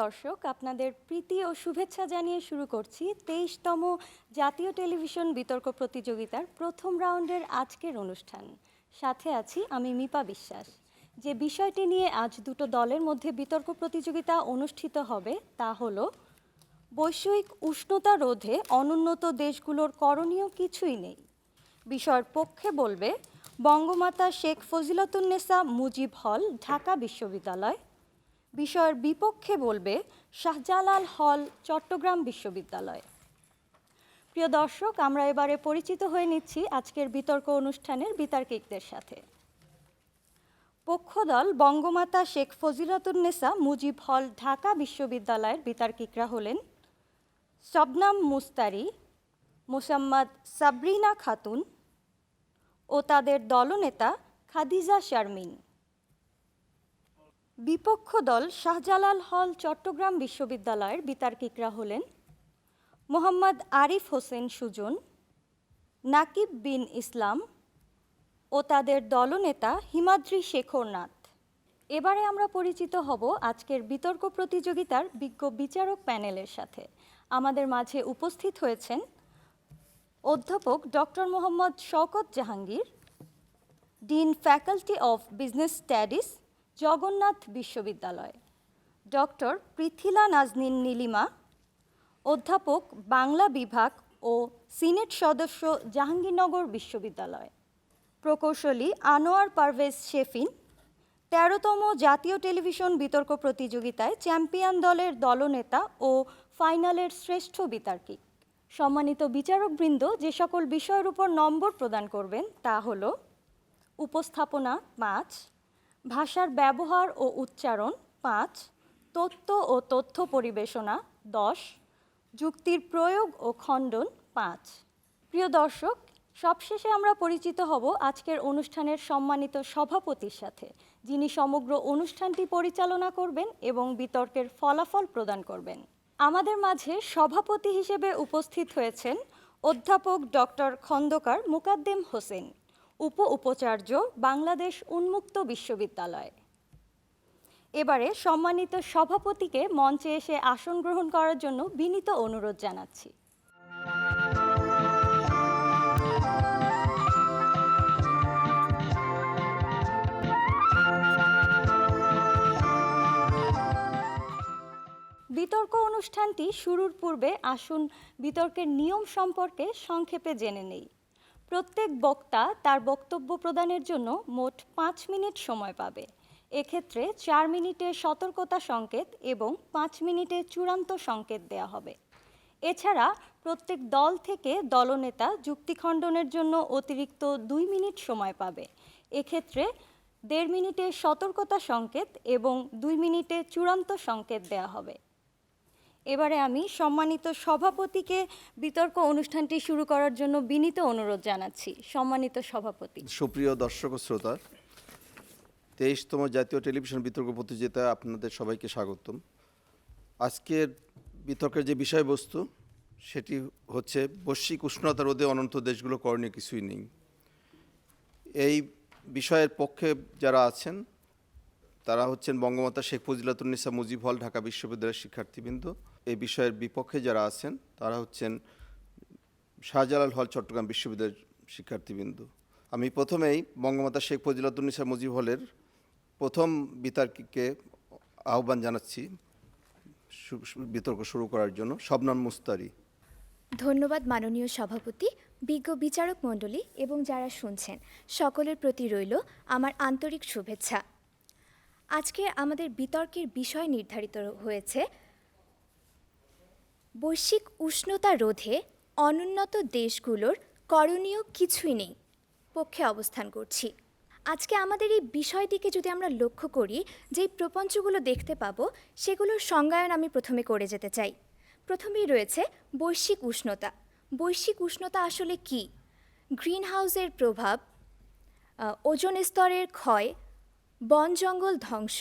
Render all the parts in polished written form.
দর্শক, আপনাদের প্রীতি ও শুভেচ্ছা জানিয়ে শুরু করছি 23তম জাতীয় টেলিভিশন বিতর্ক প্রতিযোগিতার প্রথম রাউন্ডের আজকের অনুষ্ঠান। সাথে আছি আমি মিপা বিশ্বাস। যে বিষয়টি নিয়ে আজ দুটো দলের মধ্যে বিতর্ক প্রতিযোগিতা অনুষ্ঠিত হবে তা হলো বৈশ্বিক উষ্ণতা রোধে অনুন্নত দেশগুলোর করণীয় কিছুই নেই। বিষয়ের পক্ষে বলবে বঙ্গমাতা শেখ ফজিলাতুন্নেসা মুজিব হল, ঢাকা বিশ্ববিদ্যালয়। বিষয়ের বিপক্ষে বলবে শাহজালাল হল, চট্টগ্রাম বিশ্ববিদ্যালয়। প্রিয় দর্শক, আমরা এবারে পরিচিত হয়ে নিচ্ছি আজকের বিতর্ক অনুষ্ঠানের বিতার্কিকদের সাথে। পক্ষদল বঙ্গমাতা শেখ ফজিলাতুন্নেসা মুজিব হল, ঢাকা বিশ্ববিদ্যালয়ের বিতার্কিকরা হলেন শবনাম মুস্তারি, মোসাম্মদ সাবরিনা খাতুন ও তাদের দলনেতা খাদিজা শারমিন। বিপক্ষ দল শাহজালাল হল, চট্টগ্রাম বিশ্ববিদ্যালয়ের বিতার্কিকরা হলেন মোহাম্মদ আরিফ হোসেন সুজন, নাকিব বিন ইসলাম ও তাদের দলনেতা হিমাদ্রি শেখর নাথ। এবারে আমরা পরিচিত হব আজকের বিতর্ক প্রতিযোগিতার বিজ্ঞ বিচারক প্যানেলের সাথে। আমাদের মাঝে উপস্থিত হয়েছেন অধ্যাপক doctor Mohammad Shawkat Jahangir, dean faculty of business studies, Jagannath বিশ্ববিদ্যালয়; ডক্টর পৃথিলা নাজনীন নীলিমা, অধ্যাপক বাংলা বিভাগ ও সিনেট সদস্য, জাহাঙ্গীরনগর বিশ্ববিদ্যালয়; প্রকৌশলী আনোয়ার পারভেজ শেফিন, 13তম জাতীয় টেলিভিশন বিতর্ক প্রতিযোগিতায় চ্যাম্পিয়ন দলের দলনেতা ও ফাইনালের শ্রেষ্ঠ বিতার্কিক। সম্মানিত বিচারকবৃন্দ, যে সকল বিষয়ের উপর নম্বর প্রদান করবেন তা হলো উপস্থাপনা 5, ভাষার ব্যবহার ও উচ্চারণ 5, তথ্য ও তথ্য পরিবেশনা 10, যুক্তির প্রয়োগ ও খণ্ডন 5। প্রিয় দর্শক, সবশেষে আমরা পরিচিত হব আজকের অনুষ্ঠানের সম্মানিত সভাপতির সাথে, যিনি সমগ্র অনুষ্ঠানটি পরিচালনা করবেন এবং বিতর্কের ফলাফল প্রদান করবেন। আমাদের মাঝে সভাপতি হিসেবে উপস্থিত হয়েছেন অধ্যাপক ডক্টর খন্দকার মুকাদ্দেম হোসেন, উপাচার্য, বাংলাদেশ উন্মুক্ত বিশ্ববিদ্যালয়। এবারে সম্মানিত সভাপতিকে মঞ্চে এসে আসন গ্রহণ করার জন্য বিনীত অনুরোধ জানাচ্ছি। বিতর্ক অনুষ্ঠানটি শুরুর পূর্বে আসুন বিতর্কের নিয়ম সম্পর্কে সংক্ষেপে জেনে নেই। প্রত্যেক বক্তা তার বক্তব্য প্রদানের জন্য মোট 5 মিনিট সময় পাবে। এক্ষেত্রে 4 মিনিটে সতর্কতা সংকেত এবং 5 মিনিটে চূড়ান্ত সংকেত দেওয়া হবে। এছাড়া প্রত্যেক দল থেকে দলনেতা যুক্তি খণ্ডনের জন্য অতিরিক্ত 2 মিনিট সময় পাবে। এক্ষেত্রে 1.5 মিনিটে সতর্কতা সংকেত এবং 2 মিনিটে চূড়ান্ত সংকেত দেওয়া হবে। এবারে আমি সম্মানিত সভাপতিকে বিতর্ক অনুষ্ঠানটি শুরু করার জন্য বিনীত অনুরোধ জানাচ্ছি। সম্মানিত সভাপতি। সুপ্রিয় দর্শক ও শ্রোতা, 23তম জাতীয় টেলিভিশন বিতর্ক প্রতিযোগিতায় আপনাদের সবাইকে স্বাগতম। আজকের বিতর্কের যে বিষয়বস্তু সেটি হচ্ছে বৈশ্বিক উষ্ণতা রোধে অনন্ত দেশগুলো করণীয় কিছুই নেই। এই বিষয়ের পক্ষে যারা আছেন তারা হচ্ছেন বঙ্গমাতা শেখ ফজিলাতুন্নেসা মুজিব হল, ঢাকা বিশ্ববিদ্যালয়ের শিক্ষার্থীবৃন্দ। এই বিষয়ের বিপক্ষে যারা আছেন তারা হচ্ছেন শাহজালাল হল, চট্টগ্রাম বিশ্ববিদ্যালয়ের শিক্ষার্থীবৃন্দ। আমি প্রথমেই বঙ্গমাতা শেখ ফজিলাতুন্নেসা মুজিব হলের প্রথম বিতার্কিককে আহ্বান জানাচ্ছি বিতর্ক শুরু করার জন্য, শবনাম মুস্তারি। ধন্যবাদ মাননীয় সভাপতি, বিজ্ঞ বিচারক মণ্ডলী এবং যারা শুনছেন সকলের প্রতি রইল আমার আন্তরিক শুভেচ্ছা। আজকে আমাদের বিতর্কের বিষয় নির্ধারিত হয়েছে বৈশ্বিক উষ্ণতা রোধে অনুন্নত দেশগুলোর করণীয় কিছুই নেই পক্ষে অবস্থান করছি। আজকে আমাদের এই বিষয়টিকে যদি আমরা লক্ষ্য করি, যেই প্রপঞ্চগুলো দেখতে পাবো সেগুলোর সংজ্ঞায়ন আমি প্রথমে করে যেতে চাই। প্রথমেই রয়েছে বৈশ্বিক উষ্ণতা। বৈশ্বিক উষ্ণতা আসলে কি? গ্রিন হাউসের প্রভাব, ওজোন স্তরের ক্ষয়, বন জঙ্গল ধ্বংস,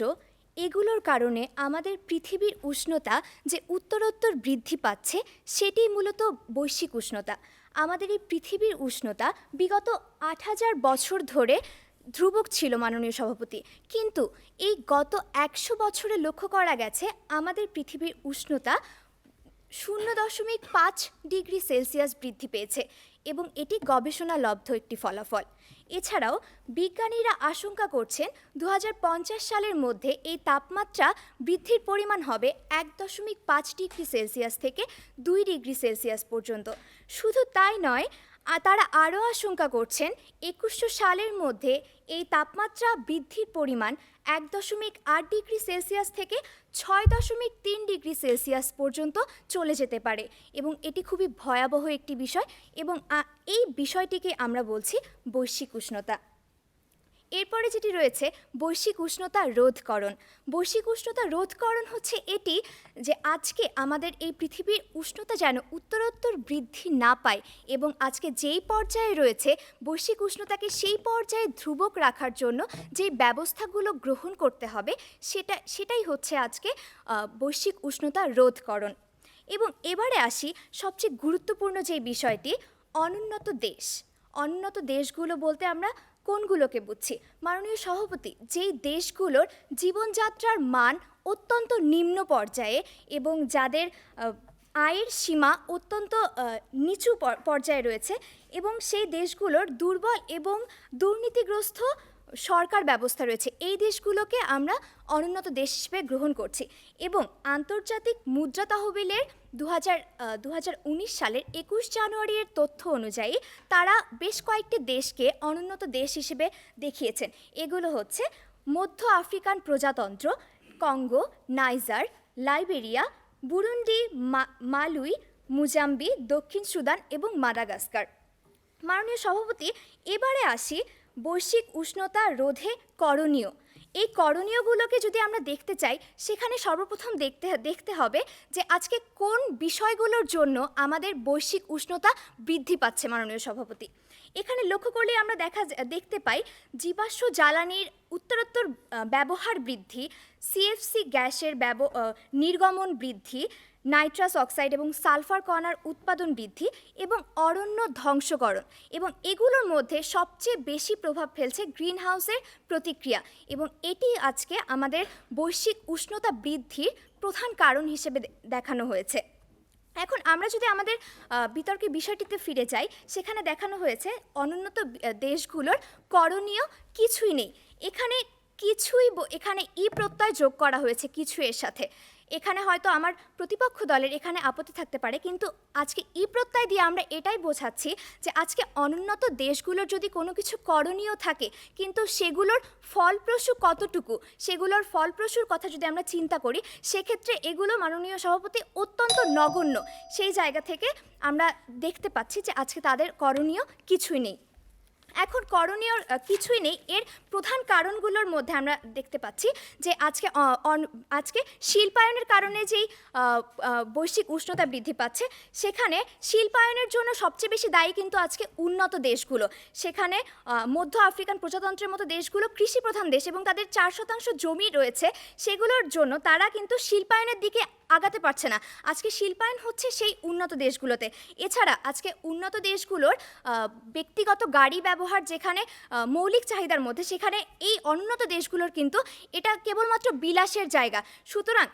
এগুলোর কারণে আমাদের পৃথিবীর উষ্ণতা যে উত্তরোত্তর বৃদ্ধি পাচ্ছে সেটাই মূলত বৈশ্বিক উষ্ণতা। আমাদের এই পৃথিবীর উষ্ণতা বিগত 8,000 বছর ধরে ধ্রুবক ছিল মাননীয় সভাপতি, কিন্তু এই গত 100 বছরে লক্ষ্য করা গেছে আমাদের পৃথিবীর উষ্ণতা 0.5 ডিগ্রি সেলসিয়াস বৃদ্ধি পেয়েছে এবং এটি গবেষণালব্ধ একটি ফলাফল। এছাড়াও বিজ্ঞানীরা আশঙ্কা করছেন 2050 সালের মধ্যে এই তাপমাত্রা বৃদ্ধির পরিমাণ হবে 1.5 ডিগ্রি সেলসিয়াস থেকে 2 ডিগ্রি সেলসিয়াস পর্যন্ত। শুধু তাই নয়, তারা আরও আশঙ্কা করছেন 2100 সালের মধ্যে এই তাপমাত্রা বৃদ্ধির পরিমাণ 1.8 ডিগ্রি সেলসিয়াস থেকে 6.3 ডিগ্রি সেলসিয়াস পর্যন্ত চলে যেতে পারে এবং এটি খুবই ভয়াবহ একটি বিষয় এবং এই বিষয়টিকে আমরা বলছি বৈশ্বিক উষ্ণতা। এরপরে যেটি রয়েছে বৈশ্বিক উষ্ণতা রোধকরণ। বৈশ্বিক উষ্ণতা রোধকরণ হচ্ছে এটি যে আজকে আমাদের এই পৃথিবীর উষ্ণতা যেন উত্তরোত্তর বৃদ্ধি না পায় এবং আজকে যেই পর্যায়ে রয়েছে বৈশ্বিক উষ্ণতাকে সেই পর্যায়ে ধ্রুবক রাখার জন্য যে ব্যবস্থাগুলো গ্রহণ করতে হবে সেটাই হচ্ছে আজকে বৈশ্বিক উষ্ণতা রোধকরণ। এবং এবারে আসি সবচেয়ে গুরুত্বপূর্ণ যে বিষয়টি, অনুন্নত দেশ। অনুন্নত দেশগুলো বলতে আমরা কোনগুলোকে বুঝছি? মাননীয় সভাপতি, যেই দেশগুলোর জীবনযাত্রার মান অত্যন্ত নিম্ন পর্যায়ে এবং যাদের আয়ের সীমা অত্যন্ত নিচু পর্যায়ে রয়েছে এবং সেই দেশগুলোর দুর্বল এবং দুর্নীতিগ্রস্ত সরকার ব্যবস্থা রয়েছে, এই দেশগুলোকে আমরা অনুন্নত দেশ হিসেবে গ্রহণ করছি। এবং আন্তর্জাতিক মুদ্রা তহবিলের 2019 সালের 21 জানুয়ারির তথ্য অনুযায়ী তারা বেশ কয়েকটি দেশকে অনুন্নত দেশ হিসেবে দেখিয়েছেন। এগুলো হচ্ছে মধ্য আফ্রিকান প্রজাতন্ত্র, কঙ্গো, নাইজার, লাইবেরিয়া, বুরুন্ডি, মালুই, মুজাম্বি, দক্ষিণ সুদান এবং মাদাগাস্কার। মাননীয় সভাপতি, এবারে আসি বৈশ্বিক উষ্ণতা রোধে করণীয়। এই করণীয়গুলোকে যদি আমরা দেখতে চাই, সেখানে সর্বপ্রথম দেখতে হবে যে আজকে কোন বিষয়গুলোর জন্য আমাদের বৈশ্বিক উষ্ণতা বৃদ্ধি পাচ্ছে। মাননীয় সভাপতি, এখানে লক্ষ্য করলে আমরা দেখতে পাই জীবাশ্ম জ্বালানির উত্তরোত্তর ব্যবহার বৃদ্ধি, সিএফসি গ্যাসের নির্গমন বৃদ্ধি, নাইট্রাস অক্সাইড এবং সালফার কণার উৎপাদন বৃদ্ধি এবং অরণ্য ধ্বংসকরণ, এবং এগুলোর মধ্যে সবচেয়ে বেশি প্রভাব ফেলছে গ্রিন হাউসের প্রতিক্রিয়া এবং এটি আজকে আমাদের বৈশ্বিক উষ্ণতা বৃদ্ধির প্রধান কারণ হিসেবে দেখানো হয়েছে। এখন আমরা যদি আমাদের বিতর্কের বিষয়টিতে ফিরে যাই, সেখানে দেখানো হয়েছে অনুন্নত দেশগুলোর করণীয় কিছুই নেই। এখানে প্রত্যয় যোগ করা হয়েছে কিছু এর সাথে। এখানে হয়তো আমার প্রতিপক্ষ দলের এখানে আপত্তি থাকতে পারে, কিন্তু আজকে প্রত্যয় দিয়ে আমরা এটাই বোঝাচ্ছি যে আজকে অনুন্নত দেশগুলোর যদি কোনো কিছু করণীয় থাকে, কিন্তু সেগুলোর ফলপ্রসূ কতটুকু, সেগুলোর ফলপ্রসূর কথা যদি আমরা চিন্তা করি, সেক্ষেত্রে এগুলো মাননীয় সভাপতি অত্যন্ত নগণ্য। সেই জায়গা থেকে আমরা দেখতে পাচ্ছি যে আজকে তাদের করণীয় কিছুই নেই। এখন করণীয় কিছুই নেই, এর প্রধান কারণগুলোর মধ্যে আমরা দেখতে পাচ্ছি যে আজকে শিল্পায়নের কারণে যেই বৈশ্বিক উষ্ণতা বৃদ্ধি পাচ্ছে, সেখানে শিল্পায়নের জন্য সবচেয়ে বেশি দায়ী কিন্তু আজকে উন্নত দেশগুলো। সেখানে মধ্য আফ্রিকান প্রজাতন্ত্রের মতো দেশগুলো কৃষিপ্রধান দেশ এবং তাদের 4% জমি রয়েছে, সেগুলোর জন্য তারা কিন্তু শিল্পায়নের দিকে আগাতে পারছে না। আজকে শিল্পায়ন হচ্ছে সেই উন্নত দেশগুলোতে। এছাড়া আজকে উন্নত দেশগুলোর ব্যক্তিগত গাড়ি ব্যবহার যেখানে মৌলিক চাহিদার মধ্যে, সেখানে এই অনুন্নত দেশগুলোর কিন্তু এটা কেবলমাত্র বিলাসের জায়গা। সুতরাং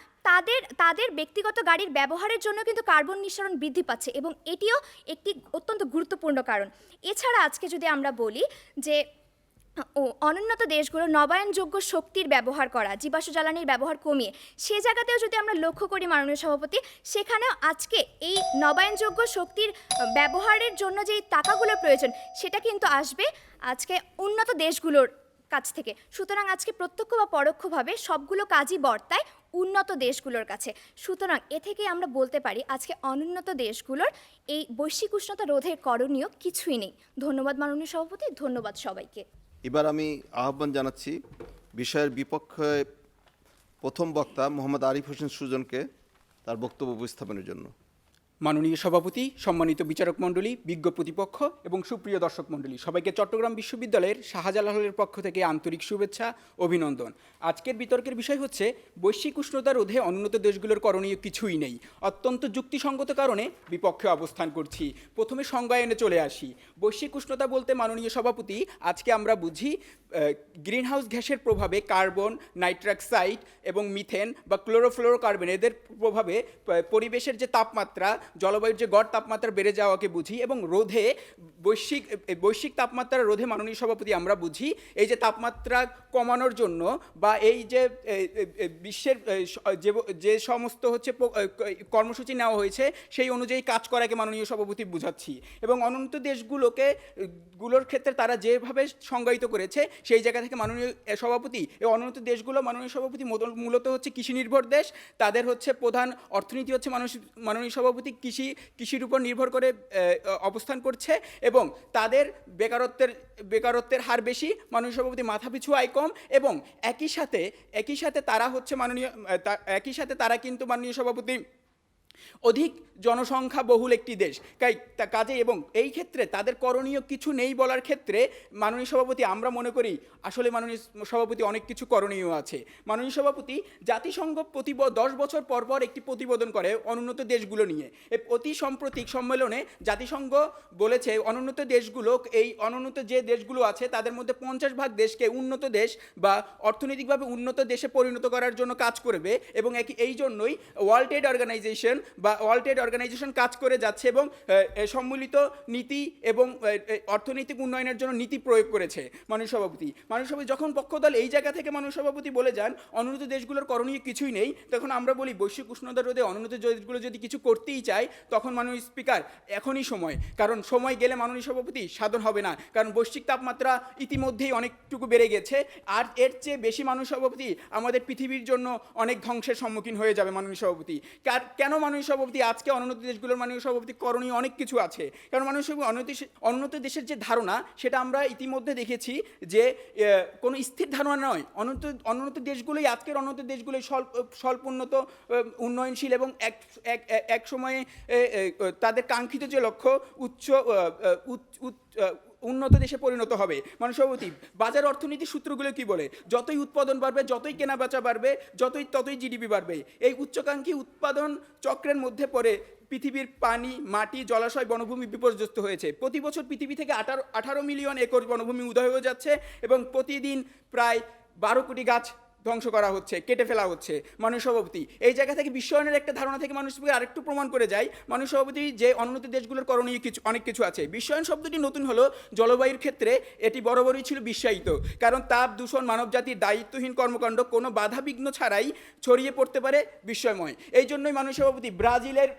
তাদের ব্যক্তিগত গাড়ির ব্যবহারের জন্য কিন্তু কার্বন নিঃসরণ বৃদ্ধি পাচ্ছে এবং এটিও একটি অত্যন্ত গুরুত্বপূর্ণ কারণ। এছাড়া আজকে যদি আমরা বলি যে অনুন্নত দেশগুলো নবায়নযোগ্য শক্তির ব্যবহার করা, জীবাশ্ম জ্বালানির ব্যবহার কমিয়ে, সে জায়গাতেও যদি আমরা লক্ষ্য করি মাননীয় সভাপতি, সেখানেও আজকে এই নবায়নযোগ্য শক্তির ব্যবহারের জন্য যেই টাকাগুলোর প্রয়োজন, সেটা কিন্তু আসবে আজকে উন্নত দেশগুলোর কাছ থেকে। সুতরাং আজকে প্রত্যক্ষ বা পরোক্ষভাবে সবগুলো কাজই বর্তায় উন্নত দেশগুলোর কাছে। সুতরাং এ থেকে আমরা বলতে পারি আজকে অনুন্নত দেশগুলোর এই বৈশ্বিক উষ্ণতা রোধের করণীয় কিছুই নেই। ধন্যবাদ মাননীয় সভাপতি, ধন্যবাদ সবাইকে। এবার আমি আহ্বান জানাচ্ছি বিষয়ের বিপক্ষে প্রথম বক্তা মোহাম্মদ আরিফ হোসেন সুজনকে তার বক্তব্য উপস্থাপনের জন্য। মাননীয় সভাপতি, সম্মানিত বিচারক মণ্ডলী, বিজ্ঞ প্রতিপক্ষ এবং সুপ্রিয় দর্শক মণ্ডলী, সবাইকে চট্টগ্রাম বিশ্ববিদ্যালয়ের শাহজালাল হলের পক্ষ থেকে আন্তরিক শুভেচ্ছা, অভিনন্দন। আজকের বিতর্কের বিষয় হচ্ছে বৈশ্বিক উষ্ণতা রোধে অনুন্নত দেশগুলোর করণীয় কিছুই নেই। অত্যন্ত যুক্তিসঙ্গত কারণে বিপক্ষে অবস্থান করছি। প্রথমে সংজ্ঞায়নে চলে আসি। বৈশ্বিক উষ্ণতা বলতে মাননীয় সভাপতি আজকে আমরা বুঝি গ্রিনহাউস গ্যাসের প্রভাবে কার্বন, নাইট্রাক্সাইড এবং মিথেন বা ক্লোরোফ্লোরোকার্বন এদের প্রভাবে পরিবেশের যে তাপমাত্রা, জলবায়ুর যে গড় তাপমাত্রা বেড়ে যাওয়াকে বুঝি এবং রোধে বৈশ্বিক তাপমাত্রা রোধে মাননীয় সভাপতি আমরা বুঝি এই যে তাপমাত্রা কমানোর জন্য বা এই যে বিশ্বের যে সমস্ত হচ্ছে কর্মসূচি নেওয়া হয়েছে সেই অনুযায়ী কাজ করাকে মাননীয় সভাপতি বুঝাচ্ছি। এবং অনুন্নত দেশগুলোর ক্ষেত্রে তারা যেভাবে সংজ্ঞায়িত করেছে সেই জায়গা থেকে মাননীয় সভাপতি এই অনুন্নত দেশগুলো মাননীয় সভাপতি মূলত হচ্ছে কৃষি নির্ভর দেশ। তাদের হচ্ছে প্রধান অর্থনীতি হচ্ছে মাননীয় সভাপতি কৃষির উপর নির্ভর করে অবস্থান করছে এবং তাদের বেকারত্বের হার বেশি, মাননীয় সভাপতি মাথাপিছু আয় কম এবং একই সাথে তারা কিন্তু মাননীয় সভাপতি অধিক জনসংখ্যা বহুল একটি দেশ কাজে এবং এই ক্ষেত্রে তাদের করণীয় কিছু নেই বলার ক্ষেত্রে মাননীয় সভাপতি আমরা মনে করি আসলে মাননীয় সভাপতি অনেক কিছু করণীয় আছে। মাননীয় সভাপতি জাতিসংঘ 10 বছর পর একটি প্রতিবেদন করে অনুন্নত দেশগুলো নিয়ে। অতি সাম্প্রতিক সম্মেলনে জাতিসংঘ বলেছে এই অনুন্নত যে দেশগুলো আছে তাদের মধ্যে 50% দেশকে উন্নত দেশ বা অর্থনৈতিকভাবে উন্নত দেশে পরিণত করার জন্য কাজ করবে এবং এই জন্যই ওয়ার্ল্ড ট্রেড অর্গানাইজেশন কাজ করে যাচ্ছে এবং সম্মিলিত নীতি এবং অর্থনৈতিক উন্নয়নের জন্য নীতি প্রয়োগ করেছে। মাননীয় সভাপতি যখন পক্ষদল এই জায়গা থেকে মাননীয় সভাপতি বলে যান অনুন্নত দেশগুলোর করণীয় কিছুই নেই, তখন আমরা বলি বৈশ্বিক উষ্ণতা রোধে অনুন্নত দেশগুলো যদি কিছু করতেই চায় তখন মাননীয় স্পিকার এখনই সময়, কারণ সময় গেলে মাননীয় সভাপতি সাধন হবে না, কারণ বৈশ্বিক তাপমাত্রা ইতিমধ্যেই অনেকটুকু বেড়ে গেছে আর এর চেয়ে বেশি মাননীয় সভাপতি আমাদের পৃথিবীর জন্য অনেক ধ্বংসের সম্মুখীন হয়ে যাবে। মাননীয় সভাপতি কেন মাননীয় সভাপতি আজকে অনুন্নত দেশগুলোর মাননীয় সভাপতি করণীয় অনেক কিছু আছে, কারণ মাননীয় সভাপতি অনুন্নত দেশের যে ধারণা সেটা আমরা ইতিমধ্যে দেখেছি যে কোনো স্থির ধারণা নয়। অনুন্নত দেশগুলোই আজকের অনুন্নত দেশগুলোই স্বল্পোন্নত উন্নয়নশীল এবং এক সময়ে তাদের কাঙ্ক্ষিত যে লক্ষ্য উন্নত দেশে পরিণত হবে। মাননীয় সভাপতি বাজার অর্থনীতির সূত্রগুলো কি বলে? যতই উৎপাদন বাড়বে, যতই কেনাবেচা বাড়বে, ততই জিডিপি বাড়বে। এই উচ্চাকাঙ্ক্ষী উৎপাদন চক্রের মধ্যে পড়ে পৃথিবীর পানি, মাটি, জলাশয়, বনভূমি বিপর্যস্ত হয়েছে। প্রতি বছর পৃথিবী থেকে 18 মিলিয়ন একর বনভূমি উদয় হয়ে যাচ্ছে এবং প্রতিদিন প্রায় 12 কোটি গাছ ধ্বংস করা হচ্ছে, কেটে ফেলা হচ্ছে। মাননীয় সভাপতি এই জায়গা থেকে বিশ্বায়নের একটা ধারণা থেকে মানুষ আরেকটু প্রমাণ করে যায় মাননীয় সভাপতি যে অনুন্নত দেশগুলোর করণীয় অনেক কিছু আছে। বিশ্বায়ন শব্দটি নতুন হলো, জলবায়ুর ক্ষেত্রে এটি বরাবরই ছিল বিশ্বায়িত, কারণ তাপ দূষণ মানবজাতির দায়িত্বহীন কর্মকাণ্ড কোনো বাধা বিঘ্ন ছাড়াই ছড়িয়ে পড়তে পারে বিস্ময়ময়। এই জন্যই মাননীয় সভাপতি ব্রাজিলের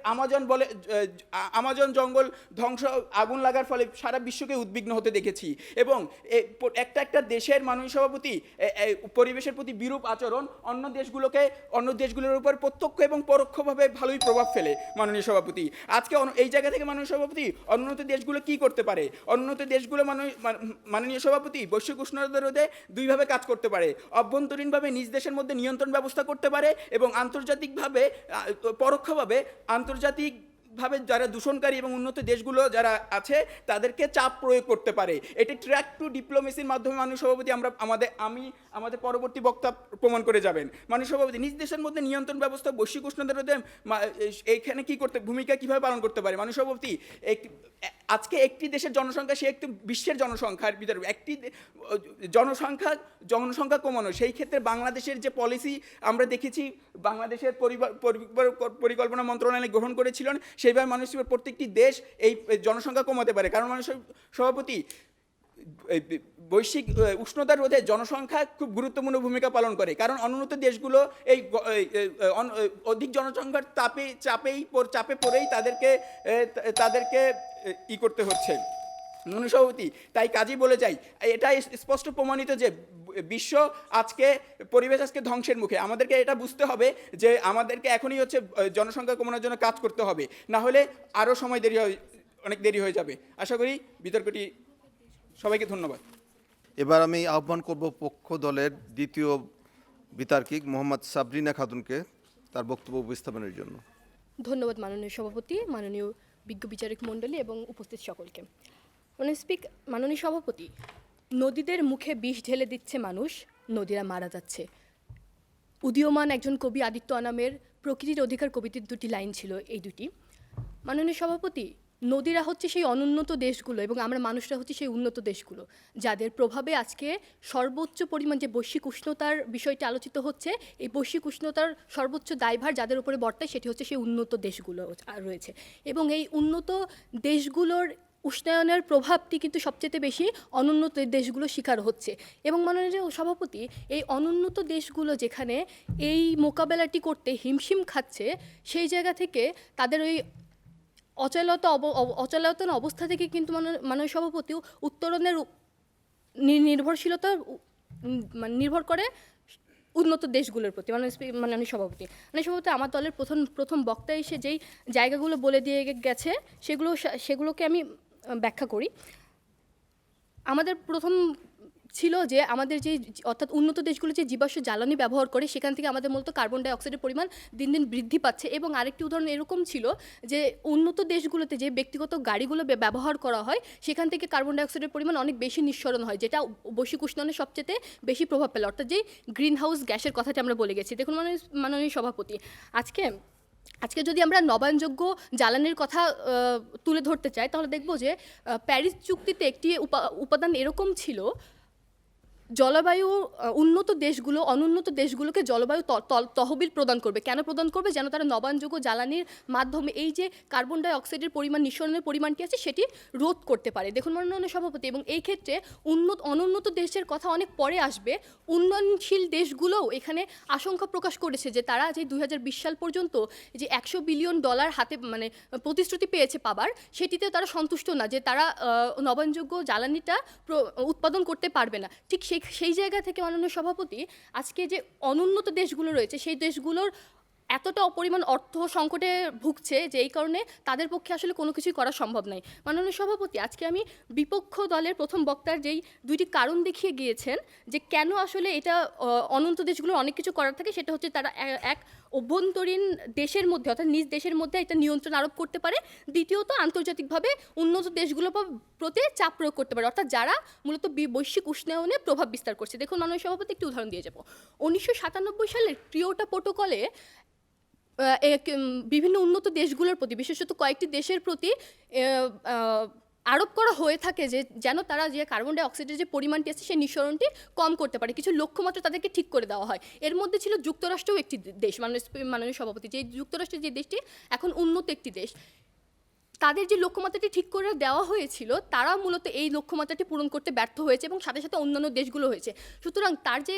আমাজন জঙ্গল ধ্বংস আগুন লাগার ফলে সারা বিশ্বকে উদ্বিগ্ন হতে দেখেছি এবং একটা দেশের মাননীয় সভাপতি পরিবেশের প্রতি বিরূপ আচরণ অন্য দেশগুলোর উপর প্রত্যক্ষ এবং পরোক্ষভাবে ভালোই প্রভাব ফেলে। মাননীয় সভাপতি আজকে এই জায়গা থেকে মাননীয় সভাপতি অনুন্নত দেশগুলো কি করতে পারে? অনুন্নত দেশগুলো মাননীয় সভাপতি বৈশ্বিক উষ্ণতা রোধে দুইভাবে কাজ করতে পারে। অভ্যন্তরীণভাবে নিজ দেশের মধ্যে নিয়ন্ত্রণ ব্যবস্থা করতে পারে এবং আন্তর্জাতিকভাবে পরোক্ষভাবে যারা দূষণকারী এবং উন্নত দেশগুলো যারা আছে তাদেরকে চাপ প্রয়োগ করতে পারে। এটি ট্র্যাক টু ডিপ্লোমেসির মাধ্যমে মাননীয় সভাপতি আমাদের পরবর্তী বক্তা প্রমাণ করে যাবেন। মাননীয় সভাপতি নিজ দেশের মধ্যে নিয়ন্ত্রণ ব্যবস্থা বৈশ্বিক উষ্ণতা রোধে এইখানে ভূমিকা কীভাবে পালন করতে পারে? মাননীয় সভাপতি আজকে একটি দেশের জনসংখ্যা সে একটু বিশ্বের জনসংখ্যার ভিতরে একটি জনসংখ্যা কমানো, সেই ক্ষেত্রে বাংলাদেশের যে পলিসি আমরা দেখেছি বাংলাদেশের পরিকল্পনা মন্ত্রণালয় গ্রহণ করেছিলেন, সেইভাবে মানুষের প্রত্যেকটি দেশ এই জনসংখ্যা কমাতে পারে, কারণ মানুষের সভাপতি বৈশ্বিক উষ্ণতা রোধে জনসংখ্যা খুব গুরুত্বপূর্ণ ভূমিকা পালন করে, কারণ অনুন্নত দেশগুলো এই অধিক জনসংখ্যার চাপে পড়েই তাদেরকে করতে হচ্ছে। মাননীয় সভাপতি তাই কাজই বলে যাই, এটাই স্পষ্ট প্রমাণিত যে বিশ্ব পরিবেশ আজকে ধ্বংসের মুখে। আমাদেরকে এটা বুঝতে হবে যে আমাদেরকে এখনই হচ্ছে জনসংখ্যা কমানোর জন্য কাজ করতে হবে, না হলে আরও অনেক দেরি হয়ে যাবে। আশা করি বিতর্কটি সবাইকে ধন্যবাদ। এবার আমি আহ্বান করব পক্ষ দলের দ্বিতীয় বিতার্কিক মোহাম্মদ সাবরিনা খাতুনকে তার বক্তব্য উপস্থাপনের জন্য। ধন্যবাদ মাননীয় সভাপতি, মাননীয় বিজ্ঞ বিচারক মণ্ডলী এবং উপস্থিত সকলকে। মাননীয় সভাপতি, নদীদের মুখে বিষ ঢেলে দিচ্ছে মানুষ, নদীরা মারা যাচ্ছে। উদীয়মান একজন কবি আদিত্য আনামের প্রকৃতির অধিকার কবিতার দুটি লাইন ছিল এই দুটি। মাননীয় সভাপতি, নদীরা হচ্ছে সেই অনুন্নত দেশগুলো এবং আমরা মানুষরা হচ্ছে সেই উন্নত দেশগুলো, যাদের প্রভাবে আজকে সর্বোচ্চ পরিমাণ যে বৈশ্বিক উষ্ণতার বিষয়টি আলোচিত হচ্ছে, এই বৈশ্বিক উষ্ণতার সর্বোচ্চ দায়ভার যাদের উপরে বর্তায় সেটি হচ্ছে সেই উন্নত দেশগুলো রয়েছে। এবং এই উন্নত দেশগুলোর উষ্ণায়নের প্রভাবটি কিন্তু সবচেয়ে বেশি অনুন্নত দেশগুলো শিকার হচ্ছে। এবং মাননীয় সভাপতি, এই অনুন্নত দেশগুলো যেখানে এই মোকাবেলাটি করতে হিমশিম খাচ্ছে, সেই জায়গা থেকে তাদের ওই অচলায়তন অবস্থা থেকে কিন্তু মাননীয় সভাপতি উত্তরণের নির্ভরশীলতা নির্ভর করে উন্নত দেশগুলোর প্রতি। মাননীয় সভাপতি, আমার দলের প্রথম বক্তা এসে যেই জায়গাগুলো বলে দিয়ে গেছে সেগুলোকে আমি ব্যাখ্যা করি। আমাদের প্রথম ছিল যে আমাদের যে অর্থাৎ উন্নত দেশগুলো যে জীবাশ্ম জ্বালানি ব্যবহার করে সেখান থেকে আমাদের মূলত কার্বন ডাইঅক্সাইডের পরিমাণ দিন দিন বৃদ্ধি পাচ্ছে। এবং আরেকটি উদাহরণ এরকম ছিল যে উন্নত দেশগুলোতে যে ব্যক্তিগত গাড়িগুলো ব্যবহার করা হয় সেখান থেকে কার্বন ডাইঅক্সাইডের পরিমাণ অনেক বেশি নিঃসরণ হয়, যেটা বৈশ্বিক উষ্ণায়নের সবচেয়ে বেশি প্রভাব ফেলে, অর্থাৎ যে গ্রিন হাউস গ্যাসের কথাটি আমরা বলে গেছি। দেখুন মাননীয় সভাপতি, আজকে যদি আমরা নবায়নযোগ্য জ্বালানির কথা তুলে ধরতে চাই তাহলে দেখব যে প্যারিস চুক্তিতে একটি উপাদান এরকম ছিল, জলবায়ু উন্নত দেশগুলো অনুন্নত দেশগুলোকে জলবায়ু তহবিল প্রদান করবে। কেন প্রদান করবে? যেন তারা নবায়নযোগ্য জ্বালানির মাধ্যমে এই যে কার্বন ডাই অক্সাইডের পরিমাণ নিঃসরণের পরিমাণটি আছে সেটি রোধ করতে পারে। দেখুন মাননীয় সভাপতি, এবং এই ক্ষেত্রে অনুন্নত দেশের কথা অনেক পরে আসবে। উন্নয়নশীল দেশগুলোও এখানে আশঙ্কা প্রকাশ করেছে যে তারা যে 2020 সাল পর্যন্ত যে $100 বিলিয়ন হাতে প্রতিশ্রুতি পেয়েছে পাবার, সেটিতে তারা সন্তুষ্ট না, যে তারা নবায়নযোগ্য জ্বালানিটা উৎপাদন করতে পারবে না। ঠিক সেই জায়গা থেকে মাননীয় সভাপতি, আজকে যে অনুন্নত দেশগুলো রয়েছে সেই দেশগুলোর এতটা অপরিমাণ অর্থ সংকটে ভুগছে যে এই কারণে তাদের পক্ষে আসলে কোনো কিছুই করা সম্ভব নয়। মাননীয় সভাপতি, আজকে আমি বিপক্ষ দলের প্রথম বক্তার যেই দুইটি কারণ দেখিয়ে গিয়েছেন যে কেন আসলে এটা অনন্ত দেশগুলোর অনেক কিছু করার থাকে, সেটা হচ্ছে তারা এক অভ্যন্তরীণ দেশের মধ্যে অর্থাৎ নিজ দেশের মধ্যে এটা নিয়ন্ত্রণ আরোপ করতে পারে, দ্বিতীয়ত আন্তর্জাতিকভাবে উন্নত দেশগুলোর প্রতি চাপ প্রয়োগ করতে পারে, অর্থাৎ যারা মূলত বৈশ্বিক উষ্ণায়নে প্রভাব বিস্তার করছে। দেখুন মাননীয় সভাপতি, একটি উদাহরণ দিয়ে যাব। 1997 সালের কিয়োটো প্রোটোকলে বিভিন্ন উন্নত দেশগুলোর প্রতি, বিশেষত কয়েকটি দেশের প্রতি আরোপ করা হয়ে থাকে যে যেন তারা যে কার্বন ডাই অক্সাইডের যে পরিমাণটি আছে সেই নিঃসরণটি কম করতে পারে, কিছু লক্ষ্যমাত্রা তাদেরকে ঠিক করে দেওয়া হয়। এর মধ্যে ছিল যুক্তরাষ্ট্রও একটি দেশ। মাননীয় সভাপতি, যে যুক্তরাষ্ট্রের যে দেশটি এখন উন্নত একটি দেশ, তাদের যে লক্ষ্যমাত্রাটি ঠিক করে দেওয়া হয়েছিল তারা মূলত এই লক্ষ্যমাত্রাটি পূরণ করতে ব্যর্থ হয়েছে এবং সাথে সাথে অন্যান্য দেশগুলো হয়েছে। সুতরাং তার যে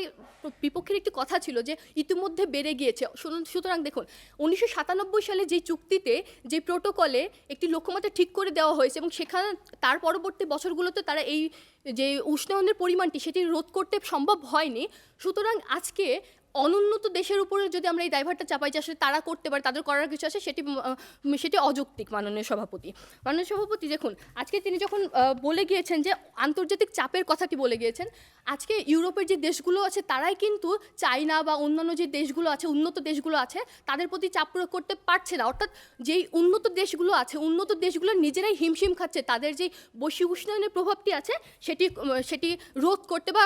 বিপক্ষের একটি কথা ছিল যে ইতিমধ্যে বেড়ে গিয়েছে। সুতরাং দেখুন 1997 সালে যে চুক্তিতে যে প্রোটোকলে একটি লক্ষ্যমাত্রা ঠিক করে দেওয়া হয়েছে এবং সেখানে তার পরবর্তী বছরগুলোতে তারা এই যে উষ্ণায়নের পরিমাণটি সেটি রোধ করতে সম্ভব হয়নি। সুতরাং আজকে অনুন্নত দেশের উপরে যদি আমরা এই দায়ভারটা চাপাই যে আসলে তারা করতে পারে, তাদের করার কিছু আছে, সেটি অযৌক্তিক। মাননীয় সভাপতি দেখুন, আজকে তিনি যখন বলে গিয়েছেন যে আন্তর্জাতিক চাপের কথাটি বলে গিয়েছেন, আজকে ইউরোপের যে দেশগুলো আছে তারাই কিন্তু চায়না বা অন্যান্য যে দেশগুলো আছে, উন্নত দেশগুলো আছে, তাদের প্রতি চাপ প্রয়োগ করতে পারছে না। অর্থাৎ যেই উন্নত দেশগুলো আছে, উন্নত দেশগুলো নিজেরাই হিমশিম খাচ্ছে, তাদের যে বৈশ্বিক উষ্ণায়নের প্রভাবটি আছে সেটি রোধ করতে বা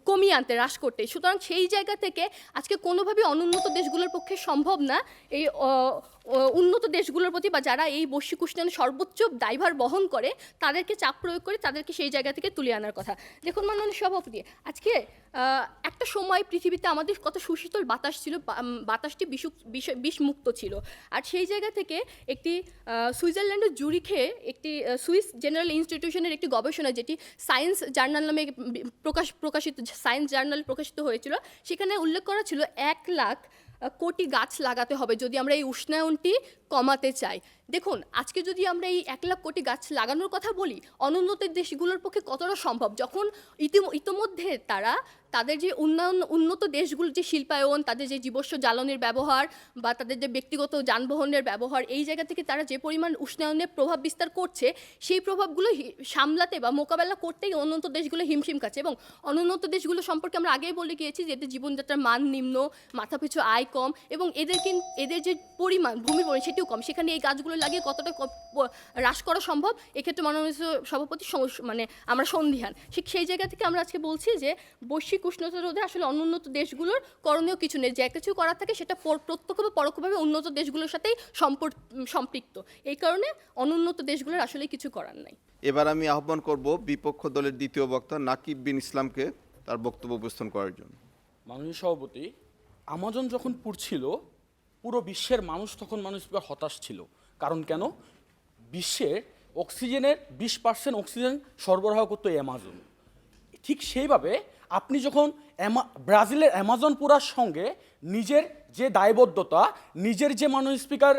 কমিয়ে আনতে, হ্রাস করতে। সুতরাং সেই জায়গা থেকে আজকে কোনোভাবেই অনুন্নত দেশগুলোর পক্ষে সম্ভব না এই উন্নত দেশগুলোর প্রতি বা যারা এই বৈশ্বিক উষ্ণায়নের সর্বোচ্চ দায়ভার বহন করে তাদেরকে চাপ প্রয়োগ করে তাদেরকে সেই জায়গা থেকে তুলে আনার কথা। দেখুন মাননীয় সভাপতি, আজকে একটা সময় পৃথিবীতে আমাদের কত সুশীতল বাতাস ছিল, বাতাসটি বিষমুক্ত ছিল। আর সেই জায়গা থেকে একটি সুইজারল্যান্ডের জুরিখে একটি সুইস জেনারেল ইনস্টিটিউশনের একটি গবেষণা, যেটি সায়েন্স জার্নাল নামে সায়েন্স জার্নাল প্রকাশিত হয়েছিল, সেখানে উল্লেখ করা ছিল 1 লাখ কোটি গাছ লাগাতে হবে যদি আমরা এই উষ্ণায়নটি কমাতে চাই। দেখুন, আজকে যদি আমরা এই 1,00,000 কোটি গাছ লাগানোর কথা বলি, অনুন্নত দেশগুলোর পক্ষে কতটা সম্ভব, যখন ইতিমধ্যে তারা তাদের যে উন্নত দেশগুলোর যে শিল্পায়ন, তাদের যে জীবাশ্ম জ্বালানির ব্যবহার বা তাদের যে ব্যক্তিগত যানবাহনের ব্যবহার, এই জায়গা থেকে তারা যে পরিমাণ উষ্ণায়নের প্রভাব বিস্তার করছে, সেই প্রভাবগুলো সামলাতে বা মোকাবেলা করতেই উন্নত দেশগুলো হিমশিম খাচ্ছে। এবং অনুন্নত দেশগুলো সম্পর্কে আমরা আগেই বলে গিয়েছি যে এদের জীবনযাত্রার মান নিম্ন, মাথাপিছু আয় কম, এবং এদের যে পরিমাণ ভূমির পরিমাণ সেটিও কম। সেখানে এই গাছগুলো লাগিয়ে কতটা হ্রাস করা সম্ভব, এক্ষেত্রে মাননীয় সভাপতি মানে আমরা সন্দিহান। সেই জায়গা থেকে আমরা আজকে বলছি যে বৈশ্বিক উষ্ণতা রোধে আসলে অনুন্নত দেশগুলোর করণীয় কিছু নেই। যে কিছু করার থাকে সেটা প্রত্যক্ষ বা পরোক্ষভাবে উন্নত দেশগুলোর সাথেই সম্পৃক্ত। এই কারণে অনুন্নত দেশগুলোর আসলে কিছু করার নাই। এবার আমি আহ্বান করব বিপক্ষ দলের দ্বিতীয় বক্তা নাকিব বিন ইসলামকে তার বক্তব্য উপস্থাপন করার জন্য। মাননীয় সভাপতি, আমাজন যখন পুড়ছিল পুরো বিশ্বের মানুষ তখন হতাশ ছিল। কারণ কেন? বিশ্বের অক্সিজেনের 20% অক্সিজেন সরবরাহ করতো অ্যামাজন। ঠিক সেইভাবে আপনি যখন ব্রাজিলের অ্যামাজন পুরার সঙ্গে নিজের যে দায়বদ্ধতা, নিজের যে মাননীয় স্পিকার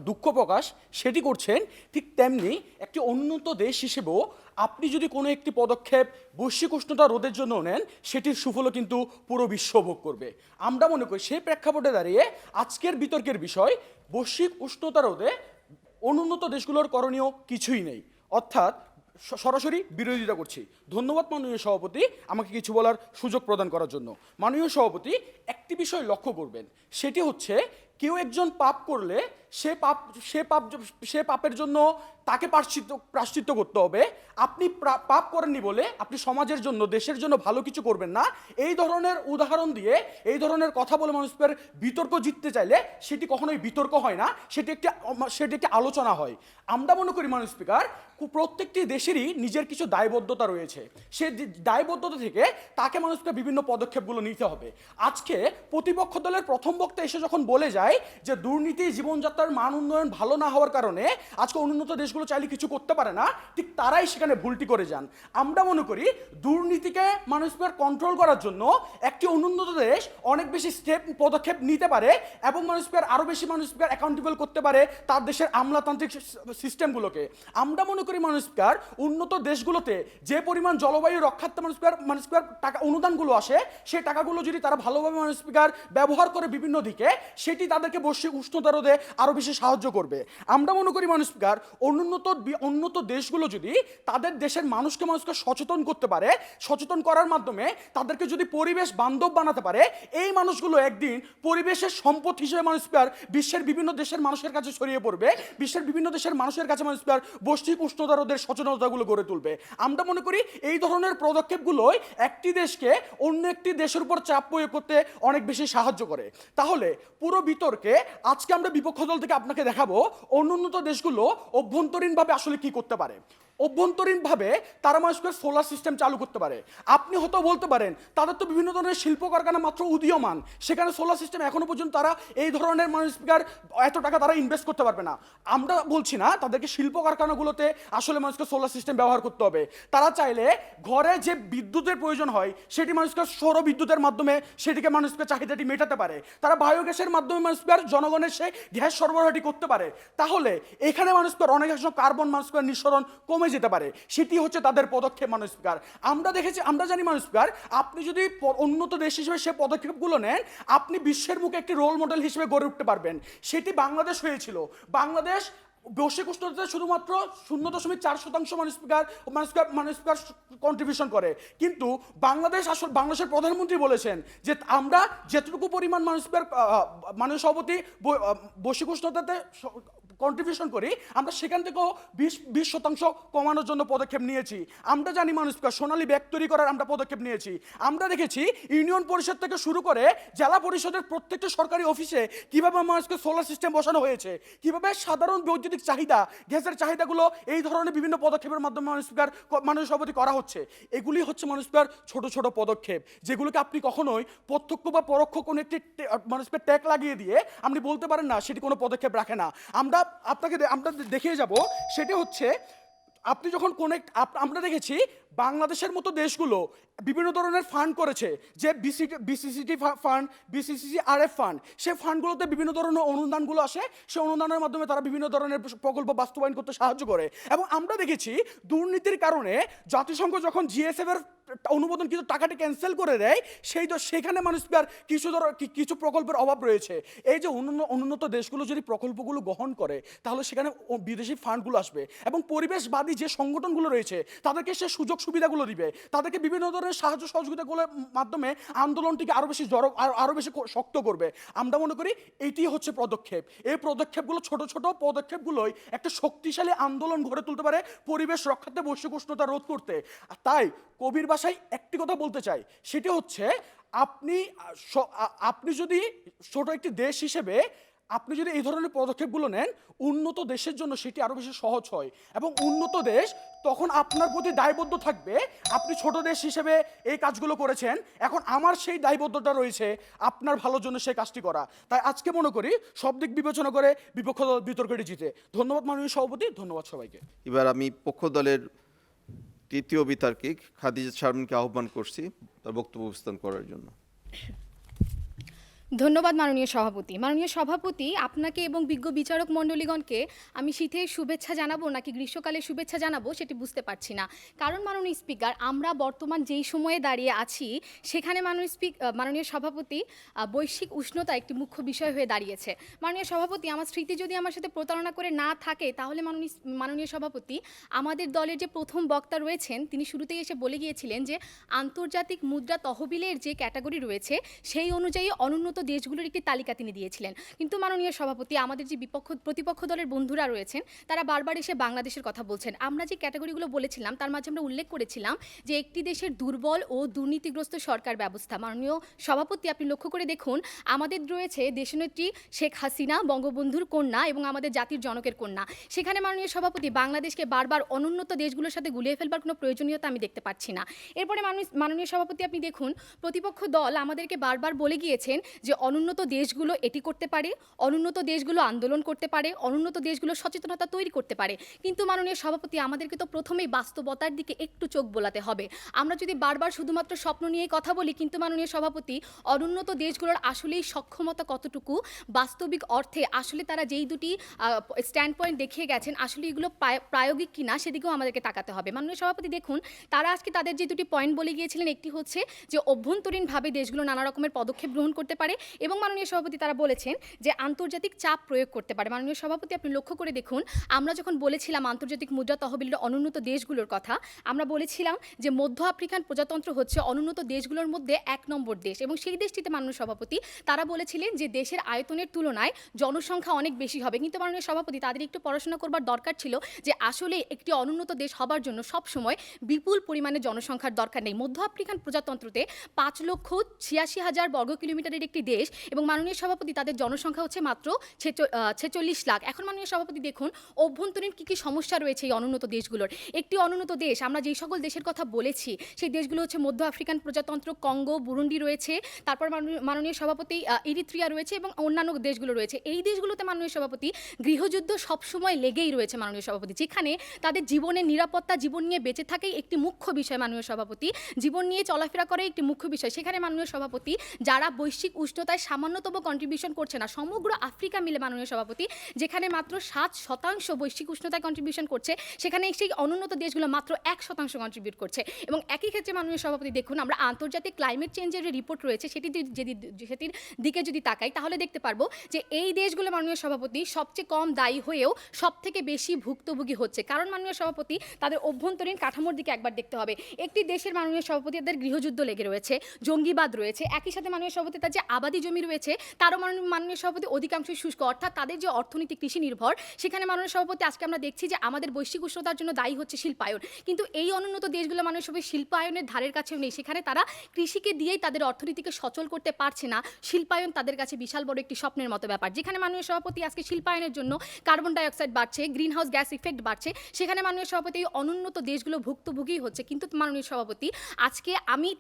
দুঃখ প্রকাশ সেটি করছেন, ঠিক তেমনি একটি উন্নত দেশ হিসেবেও আপনি যদি কোনো একটি পদক্ষেপ বৈশ্বিক উষ্ণতা রোধের জন্য নেন, সেটির সুফলও কিন্তু পুরো বিশ্ব ভোগ করবে। আমরা মনে করি সেই প্রেক্ষাপটে দাঁড়িয়ে আজকের বিতর্কের বিষয় বৈশ্বিক উষ্ণতা রোধে অনুন্নত দেশগুলোর করণীয় কিছুই নেই, অর্থাৎ সরাসরি বিরোধিতা করছি। ধন্যবাদ মাননীয় সভাপতি আমাকে কিছু বলার সুযোগ প্রদান করার জন্য। মাননীয় সভাপতি, একটি বিষয় লক্ষ্য করবেন, সেটি হচ্ছে কেউ একজন পাপ করলে সে পাপের জন্য তাকে প্রায়শ্চিত্ত করতে হবে। আপনি পাপ করেননি বলে আপনি সমাজের জন্য, দেশের জন্য ভালো কিছু করবেন না। এই ধরনের উদাহরণ দিয়ে, এই ধরনের কথা বলে মানুষের বিতর্ক জিততে চাইলে সেটি কখনোই বিতর্ক হয় না, সেটি একটি আলোচনা হয়। আমরা মনে করি মাননীয় স্পিকার, প্রত্যেকটি দেশেরই নিজের কিছু দায়বদ্ধতা রয়েছে। সে দায়বদ্ধতা থেকে তাকে মানুষকে বিভিন্ন পদক্ষেপগুলো নিতে হবে। আজকে প্রতিপক্ষ দলের প্রথম বক্তা এসে যখন বলে যায় যে দুর্নীতি, জীবনযাত্রার মান উন্নয়ন ভালো না হওয়ার কারণে আজকে অনুন্নত দেশগুলো চাইলে কিছু করতে পারে না, ঠিক তারাই সেখানে ভুলটি করে যান। আমরা মনে করি দুর্নীতিকে মানুষের কন্ট্রোল করার জন্য একটি অনুন্নত দেশ অনেক বেশি পদক্ষেপ নিতে পারে এবং মানুষের আরও বেশি মানুষের অ্যাকাউন্টেবল করতে পারে তার দেশের আমলাতান্ত্রিক সিস্টেমগুলোকে। আমরা মনে করি মানুষের উন্নত দেশগুলোতে যে পরিমাণ জলবায়ু রক্ষার্থে মানুষের টাকা অনুদানগুলো আসে, সেই টাকাগুলো যদি তারা ভালোভাবে মানুষের ব্যবহার করে বিভিন্ন দিকে, সেটি তাদেরকে বৈশ্বিক উষ্ণতা রোধে আরও বেশি সাহায্য করবে। আমরা মনে করি মানুষের উন্নত দেশগুলো যদি তাদের দেশের মানুষকে সচেতন করতে পারে, সচেতন করার মাধ্যমে তাদেরকে যদি পরিবেশ বান্ধব বানাতে পারে, এই মানুষগুলো একদিন পরিবেশের সম্পদ হিসেবে মানুষের বিশ্বের বিভিন্ন দেশের মানুষের কাছে ছড়িয়ে পড়বে, বিশ্বের বিভিন্ন দেশের মানুষের কাছে মানুষের বৈশ্বিক উষ্ণতা রোধের সচেতনতাগুলো গড়ে তুলবে। আমরা মনে করি এই ধরনের পদক্ষেপগুলোই একটি দেশকে অন্য একটি দেশের উপর চাপ প্রয়োগ করতে অনেক বেশি সাহায্য করে। তাহলে পুরো বিতর্কে আজকে আমরা বিপক্ষ দল থেকে আপনাকে দেখাবো অনুন্নত দেশগুলো অভ্যন্তরীণভাবে আসলে কি করতে পারে। অভ্যন্তরীণভাবে তারা মানুষের সোলার সিস্টেম চালু করতে পারে। আপনি হয়তো বলতে পারেন তাদের তো বিভিন্ন ধরনের শিল্প কারখানা মাত্র উদীয়মান, সেখানে সোলার সিস্টেম এখনো পর্যন্ত তারা এই ধরনের মানুষের এত টাকা তারা ইনভেস্ট করতে পারবে না। আমরা বলছি না তাদেরকে শিল্প কারখানাগুলোতে আসলে মানুষকে সোলার সিস্টেম ব্যবহার করতে হবে। তারা চাইলে ঘরে যে বিদ্যুতের প্রয়োজন হয় সেটি মানুষকে সৌর বিদ্যুতের মাধ্যমে সেটিকে মানুষকে চাহিদাটি মেটাতে পারে। তারা বায়োগ্যাসের মাধ্যমে মানুষের জনগণের সেই গ্যাস সরবরাহটি করতে পারে। তাহলে এখানে মানুষের অনেক কার্বন মানুষের নিঃসরণ কমে যেতে পারে। সেটি হচ্ছে তাদের পদক্ষেপ। মানুষের আমরা জানি মানুষের আপনি যদি উন্নত দেশ হিসেবে সে পদক্ষেপগুলো নেন, আপনি বিশ্বের মুখে একটি রোল মডেল হিসেবে গড়ে উঠতে পারবেন। সেটি বাংলাদেশ হয়েছিল। বাংলাদেশ বৈশ্বিক উষ্ণতাতে শুধুমাত্র 0.4% মানুষের কন্ট্রিবিউশন করে, কিন্তু বাংলাদেশের প্রধানমন্ত্রী বলেছেন যে আমরা যেটুকু পরিমাণ মানুষ সভাপতি বৈশ্বিক উষ্ণতাতে কন্ট্রিবিউশন করি, আমরা সেখান থেকেও 20% কমানোর জন্য পদক্ষেপ নিয়েছি। আমরা জানি মানুষের সোনালী ব্যাগ তৈরি করার আমরা পদক্ষেপ নিয়েছি। আমরা দেখেছি ইউনিয়ন পরিষদ থেকে শুরু করে জেলা পরিষদের প্রত্যেকটা সরকারি অফিসে কিভাবে মানুষকে সোলার সিস্টেম বসানো হয়েছে, কিভাবে সাধারণ বৈদ্যুতিক চাহিদা, গ্যাসের চাহিদাগুলো এই ধরনের বিভিন্ন পদক্ষেপের মাধ্যমে মানুষ সভাপতি করা হচ্ছে। এগুলি হচ্ছে মানুষের ছোট ছোট পদক্ষেপ, যেগুলোকে আপনি কখনোই প্রত্যক্ষ বা পরোক্ষ কোনো একটি মানুষকে ট্যাগ লাগিয়ে দিয়ে আপনি বলতে পারেন না সেটি কোনো পদক্ষেপ রাখে না। আমরা দেখিয়ে যাব, সেটি হচ্ছে আপনি যখন আমরা দেখেছি বাংলাদেশের মতো দেশগুলো বিভিন্ন ধরনের ফান্ড করেছে, যে বিসিসিটি ফান্ড, বিসিসিসি আরএফ ফান্ড, সেই ফান্ডগুলোতে বিভিন্ন ধরনের অনুদানগুলো আসে, সেই অনুদানের মাধ্যমে তারা বিভিন্ন ধরনের প্রকল্প বাস্তবায়ন করতে সাহায্য করে। এবং আমরা দেখেছি দুর্নীতির কারণে জাতিসংঘ যখন জিএসএফ এর অনুমোদন কিন্তু টাকাটি ক্যান্সেল করে দেয়, সেখানে মানুষ আর কিছু প্রকল্পের অভাব রয়েছে। এই যে অনুন্নত দেশগুলো যদি প্রকল্পগুলো গ্রহণ করে, তাহলে সেখানে বিদেশি ফান্ডগুলো আসবে এবং পরিবেশবাদী যে সংগঠনগুলো রয়েছে তাদেরকে সে সুযোগ সুবিধাগুলো দিবে, তাদেরকে বিভিন্ন ধরনের সাহায্য সহযোগিতাগুলোর মাধ্যমে আন্দোলনটিকে আরো বেশি শক্ত করবে। আমরা মনে করি এটি হচ্ছে পদক্ষেপ। এই পদক্ষেপগুলো ছোট ছোট পদক্ষেপগুলোই একটা শক্তিশালী আন্দোলন গড়ে তুলতে পারে পরিবেশ রক্ষার্থে, বৈশ্বিক উষ্ণতা রোধ করতে। তাই কবির ভাষায় একটি কথা বলতে চাই, সেটি হচ্ছে আপনি যদি ছোট একটি দেশ হিসেবে আপনি যদি এই ধরনের পদক্ষেপগুলো নেন, উন্নত দেশের জন্য সেটি আরো বেশি সহজ হয় এবং উন্নত দেশ তখন আপনার প্রতি দায়বদ্ধ থাকবে। আপনি ছোট দেশ হিসেবে এই কাজগুলো করেছেন, এখন আমার সেই দায়বদ্ধতা রয়েছে আপনার ভালোর জন্য সেই কাজটি করা। তাই আজকে মনে করি সব দিক বিবেচনা করে বিপক্ষ দল বিতর্কটি জিতে। ধন্যবাদ মাননীয় সভাপতি, ধন্যবাদ সবাইকে। এবার আমি পক্ষ দলের তৃতীয় বিতার্কিক খাদিজা শারমিনকে আহ্বান করছি তার বক্তব্য উপস্থাপন করার জন্য। ধন্যবাদ মাননীয় সভাপতি। মাননীয় সভাপতি, আপনাকে এবং বিজ্ঞ বিচারক মণ্ডলীগণকে আমি শীতের শুভেচ্ছা জানাবো নাকি গ্রীষ্মকালের শুভেচ্ছা জানাবো সেটি বুঝতে পারছি না। কারণ মাননীয় স্পিকার, আমরা বর্তমান যেই সময়ে দাঁড়িয়ে আছি সেখানে মাননীয় সভাপতি বৈশ্বিক উষ্ণতা একটি মুখ্য বিষয় হয়ে দাঁড়িয়েছে। মাননীয় সভাপতি, আমার স্মৃতি যদি আমার সাথে প্রতারণা করে না থাকে, তাহলে মাননীয় সভাপতি, আমাদের দলের যে প্রথম বক্তা রয়েছেন তিনি শুরুতেই এসে বলে গিয়েছিলেন যে আন্তর্জাতিক মুদ্রা তহবিলের যে ক্যাটাগরি রয়েছে সেই অনুযায়ী অনুন্নত দেশগুলোর একটি তালিকা তিনি দিয়েছিলেন। কিন্তু মাননীয় সভাপতি, আমাদের যে প্রতিপক্ষ দলের বন্ধুরা রয়েছেন তারা বারবার এসে বাংলাদেশের কথা বলছেন। আমরা যে ক্যাটাগরিগুলো বলেছিলাম তার মাঝে আমরা উল্লেখ করেছিলাম যে একটি দেশের দুর্বল ও দুর্নীতিগ্রস্ত সরকার ব্যবস্থা। মাননীয় সভাপতি, আপনি লক্ষ্য করে দেখুন, আমাদের রয়েছে দেশনেত্রী শেখ হাসিনা, বঙ্গবন্ধুর কন্যা এবং আমাদের জাতির জনকের কন্যা। সেখানে মাননীয় সভাপতি, বাংলাদেশকে বারবার অনুন্নত দেশগুলোর সাথে গুলিয়ে ফেলবার কোনো প্রয়োজনীয়তা আমি দেখতে পাচ্ছি না। এরপরে মাননীয় সভাপতি, আপনি দেখুন, প্রতিপক্ষ দল আমাদেরকে বারবার বলে গিয়েছেন যে অনুন্নত দেশগুলো এটি করতে পারে, অনুন্নত দেশগুলো আন্দোলন করতে পারে, অনুন্নত দেশগুলো সচেতনতা তৈরি করতে পারে। কিন্তু মাননীয় সভাপতি, আমাদেরকে তো প্রথমেই বাস্তবতার দিকে একটু চোখ বোলাতে হবে। আমরা যদি বারবার শুধুমাত্র স্বপ্ন নিয়েই কথা বলি, কিন্তু মাননীয় সভাপতি, অনুন্নত দেশগুলোর আসলেই সক্ষমতা কতটুকু, বাস্তবিক অর্থে আসলে তারা যেই দুটি স্ট্যান্ড পয়েন্ট দেখিয়ে গেছেন আসলে এগুলো প্রায়োগিক কিনা সেদিকেও আমাদেরকে তাকাতে হবে। মাননীয় সভাপতি, দেখুন, তারা আজকে তাদের যে দুটি পয়েন্ট বলে গিয়েছিলেন, একটি হচ্ছে যে অভ্যন্তরীণভাবে দেশগুলো নানা রকমের পদক্ষেপ গ্রহণ করতে পারে এবং মাননীয় সভাপতি তারা বলেছেন যে আন্তর্জাতিক চাপ প্রয়োগ করতে পারে। মাননীয় সভাপতি, আপনি লক্ষ্য করে দেখুন, আমরা যখন বলেছিলাম আন্তর্জাতিক মুদ্রা তহবিলের অনুন্নত দেশগুলোর কথা, আমরা বলেছিলাম যে মধ্য আফ্রিকান প্রজাতন্ত্র হচ্ছে অনুন্নত দেশগুলোর মধ্যে 1 নম্বর দেশ এবং সেই দেশটিতে মাননীয় সভাপতি তারা বলেছিলেন যে দেশের আয়তনের তুলনায় জনসংখ্যা অনেক বেশি হবে। কিন্তু মাননীয় সভাপতি, তাদের একটু পড়াশোনা করবার দরকার ছিল যে আসলে একটি অনুন্নত দেশ হবার জন্য সবসময় বিপুল পরিমাণে জনসংখ্যার দরকার নেই। মধ্য আফ্রিকান প্রজাতন্ত্রতে 5,86,000 বর্গ কিলোমিটারের একটি দেশ এবং মাননীয় সভাপতি তাদের জনসংখ্যা হচ্ছে মাত্র 46 লাখ। এখন মাননীয় সভাপতি দেখুন অভ্যন্তরীণ কী কী সমস্যা রয়েছে এই অনুন্নত দেশগুলোর। একটি অনুন্নত দেশ, আমরা যেই সকল দেশের কথা বলেছি সেই দেশগুলো হচ্ছে মধ্য আফ্রিকান প্রজাতন্ত্র, কঙ্গো, বুরুন্ডি রয়েছে, তারপর মাননীয় সভাপতি ইরিত্রিয়া রয়েছে এবং অন্যান্য দেশগুলো রয়েছে। এই দেশগুলোতে মাননীয় সভাপতি গৃহযুদ্ধ সবসময় লেগেই রয়েছে মাননীয় সভাপতি, যেখানে তাদের জীবনের নিরাপত্তা, জীবন নিয়ে বেঁচে থাকাই একটি মুখ্য বিষয়। মাননীয় সভাপতি, জীবন নিয়ে চলাফেরা করাই একটি মুখ্য বিষয়। সেখানে মাননীয় সভাপতি যারা বৈশ্বিক উষ্ণতায় সামান্যতম কন্ট্রিবিউশন করছে না, সমগ্র আফ্রিকা মিলে মাননীয় সভাপতি যেখানে মাত্র 7% বৈশ্বিক উষ্ণতায় কন্ট্রিবিউশন করছে, সেখানে সেই অনুন্নত দেশগুলো মাত্র 1% কন্ট্রিবিউট করছে। এবং একই ক্ষেত্রে মাননীয় সভাপতি দেখুন, আমরা আন্তর্জাতিক ক্লাইমেট চেঞ্জের যে রিপোর্ট রয়েছে সেটির দিকে যদি তাকাই তাহলে দেখতে পারবো যে এই দেশগুলো মাননীয় সভাপতি সবচেয়ে কম দায়ী হয়েও সব থেকে বেশি ভুক্তভোগী হচ্ছে। কারণ মাননীয় সভাপতি তাদের অভ্যন্তরীণ কাঠামোর দিকে একবার দেখতে হবে। একটি দেশের মাননীয় সভাপতি তাদের গৃহযুদ্ধ লেগে রয়েছে, জঙ্গিবাদ রয়েছে, একই সাথে মাননীয় সভাপতি তার যে আবাদি জমি রয়েছে তারও মাননীয় সভাপতি অধিকাংশই শুষ্ক, অর্থাৎ তাদের যে অর্থনীতি কৃষি নির্ভর, সেখানে মাননীয় সভাপতি আজকে আমরা দেখছি যে আমাদের বৈশ্বিক উষ্ণতার জন্য দায়ী হচ্ছে শিল্পায়ন। কিন্তু এই অনুন্নত দেশগুলো মাননীয় সভাপতি শিল্পায়নের ধারের কাছেও নেই, সেখানে তারা কৃষিকে দিয়েই তাদের অর্থনীতিকে সচল করতে পারছে না। শিল্পায়ন তাদের কাছে বিশাল বড় একটি স্বপ্নের মতো ব্যাপার, যেখানে মাননীয় সভাপতি আজকে শিল্পায়নের জন্য কার্বন ডাইঅক্সাইড বাড়ছে, গ্রিন হাউস গ্যাস ইফেক্ট বাড়ছে, সেখানে মাননীয় সভাপতি এই অনুন্নত দেশগুলো ভুক্তভোগী হচ্ছে। কিন্তু মাননীয় সভাপতি আজকে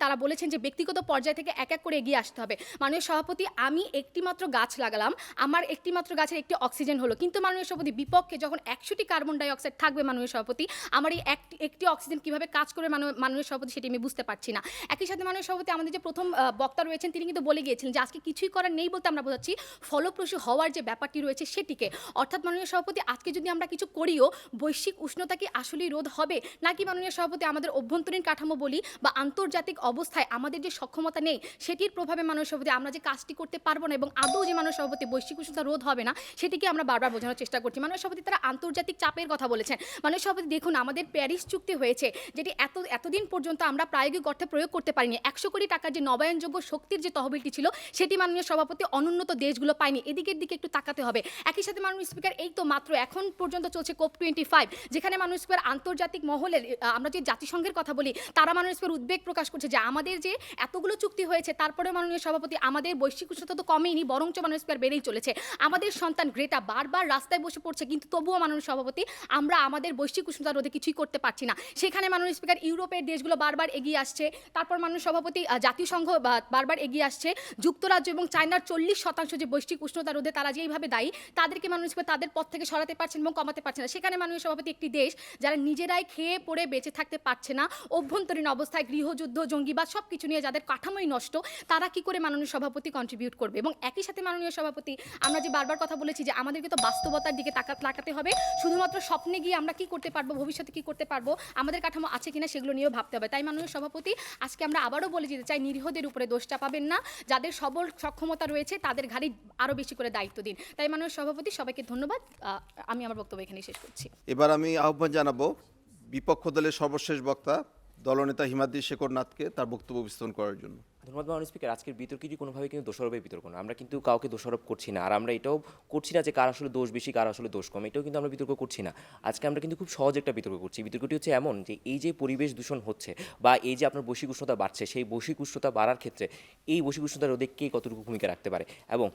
তারা বলেছেন যে ব্যক্তিগত পর্যায় থেকে এক এক করে এগিয়ে আসতে হবে। মাননীয় সভাপতি আমি একটিমাত্র গাছ লাগালাম, আমার একটিমাত্র গাছের একটি অক্সিজেন হলো, কিন্তু মাননীয় সভাপতি বিপক্ষে যখন 100টি কার্বন ডাই অক্সাইড থাকবে মাননীয় সভাপতি, আমার এই একটি অক্সিজেন কিভাবে কাজ করবে মাননীয় সভাপতি সেটি আমি বুঝতে পারছি না। একই সাথে মাননীয় সভাপতি আমাদের যে প্রথম বক্তা রয়েছেন তিনি কিন্তু বলে গিয়েছিলেন যে আজকে কিছুই করার নেই বলতে আমরা বোঝাচ্ছি ফলপ্রসূ হওয়ার যে ব্যাপারটি রয়েছে সেটিকে। অর্থাৎ মাননীয় সভাপতি আজকে যদি আমরা কিছু করিও বৈশ্বিক উষ্ণতা কি আসলেই রোধ হবে নাকি মাননীয় সভাপতি আমাদের অভ্যন্তরীণ কাঠামো বলি বা আন্তর্জাতিক অবস্থায় আমাদের যে সক্ষমতা নেই সেটির প্রভাবে মাননীয় সভাপতি আমরা যে কাজটি করতে পারবো না এবং আদৌ যে মাননীয় সভাপতি বৈশ্বিক উষ্ণতা রোধ হবে না সেটিকে আমরা বারবার বোঝানোর চেষ্টা করছি। মাননীয় সভাপতি তারা আন্তর্জাতিক চাপের কথা বলেছেন। মাননীয় সভাপতি দেখুন আমাদের প্যারিস চুক্তি হয়েছে যেটি এতদিন পর্যন্ত আমরা প্রায়োগিক অর্থে প্রয়োগ করতে পারিনি। 100 কোটি টাকার যে নবায়নযোগ্য শক্তির যে তহবিলটি ছিল সেটি মাননীয় সভাপতি অনুন্নত দেশগুলো পায়নি। এদিকের দিকে একটু তাকাতে হবে। একই সাথে মাননীয় স্পিকার এই তো মাত্র এখন পর্যন্ত চলছে COP25 যেখানে মাননীয় স্পিকার আন্তর্জাতিক মহলে আমরা যে জাতিসংঘের কথা বলি তারা মাননীয় স্পিকার উদ্বেগ প্রকাশ করছে যে আমাদের যে এতগুলো চুক্তি হয়েছে তারপরে মাননীয় সভাপতি আমাদের বৈশ্বিক উষ্ণতা তো কমেইনি বরঞ্চ মাননীয় স্পিকার বেড়েই চলেছে। আমাদের সন্তান গ্রেটা বারবার রাস্তায় বসে পড়ছে কিন্তু তবুও মাননীয় সভাপতি আমরা আমাদের বৈশ্বিক উষ্ণতা রোধে কিছুই করতে পারছি না। সেখানে মাননীয় স্পিকার ইউরোপের দেশগুলো বারবার এগিয়ে আসছে, তারপর মাননীয় সভাপতি জাতিসংঘ বারবার এগিয়ে আসছে, যুক্তরাজ্য এবং চায়নার 40% যে বৈশ্বিক উষ্ণতা রোধে তারা যেইভাবে দায়ী তাদেরকে মাননীয় স্পিকার তাদের পথ থেকে সরাতে পারছেন এবং কমাতে পারছে না। সেখানে মাননীয় সভাপতি একটি দেশ যারা নিজেরাই খেয়ে পড়ে বেঁচে থাকতে পারছে না, অভ্যন্তরীণ অবস্থায় গৃহযুদ্ধ জঙ্গিবাদ সব কিছু নিয়ে যাদের কাঠামোই নষ্ট, তারা কি করে মাননীয় সভাপতি কন্ট্রিবিউট করবে? এবং একই সাথে মাননীয় সভাপতি আমরা যে বারবার কথা বলেছি যে আমাদেরকে তো বাস্তবতার দিকে তাকাতে হবে, শুধুমাত্র স্বপ্নে গিয়ে আমরা কি করতে পারবো ভবিষ্যতে কি করতে পারবো আমাদের কাঠামো আছে কিনা সেগুলো নিয়েও ভাবতে হবে। তাই মাননীয় সভাপতি আজকে আমরা আবারও বলে যেতে চাই নিরীহদের উপরে দোষটা পাবেন না, যাদের সবল সক্ষমতা রয়েছে তাদের ঘাড়ে আরও বেশি করে দায়িত্ব দিন। তাই মাননীয় সভাপতি সবাইকে ধন্যবাদ। আমি আমার বক্তব্য এখানে শেষ করছি। এবার আমি আহ্বান জানাবো বিপক্ষ দলের সর্বশেষ বক্তা দলনেতা হিমাদ্রি শেখর নাথকে তার বক্তব্য উপস্থাপন করার জন্য। ধন্যবাদ মাননীয় স্পিকার। আজকের বিতর্কটি কোনোভাবে কিন্তু দোষারোপের বিতর্ক না, আমরা কিন্তু কাউকে দোষারোপ করছি না, আর আমরা এটাও করছি না যে কার আসলে দোষ বেশি কার আসলে দোষ কম, এটাও কিন্তু আমরা বিতর্ক করছি না। আজকে আমরা কিন্তু খুব সহজ একটা বিতর্ক করছি। বিতর্কটি হচ্ছে এমন যে এই যে পরিবেশ দূষণ হচ্ছে বা এই যে আপনার বৈশ্বিক উষ্ণতা বাড়ছে সেই বৈশ্বিক উষ্ণতা বাড়ার ক্ষেত্রে এই বৈশ্বিক উষ্ণতা রোধে কে কতটুকু ভূমিকা রাখতে পারে এবং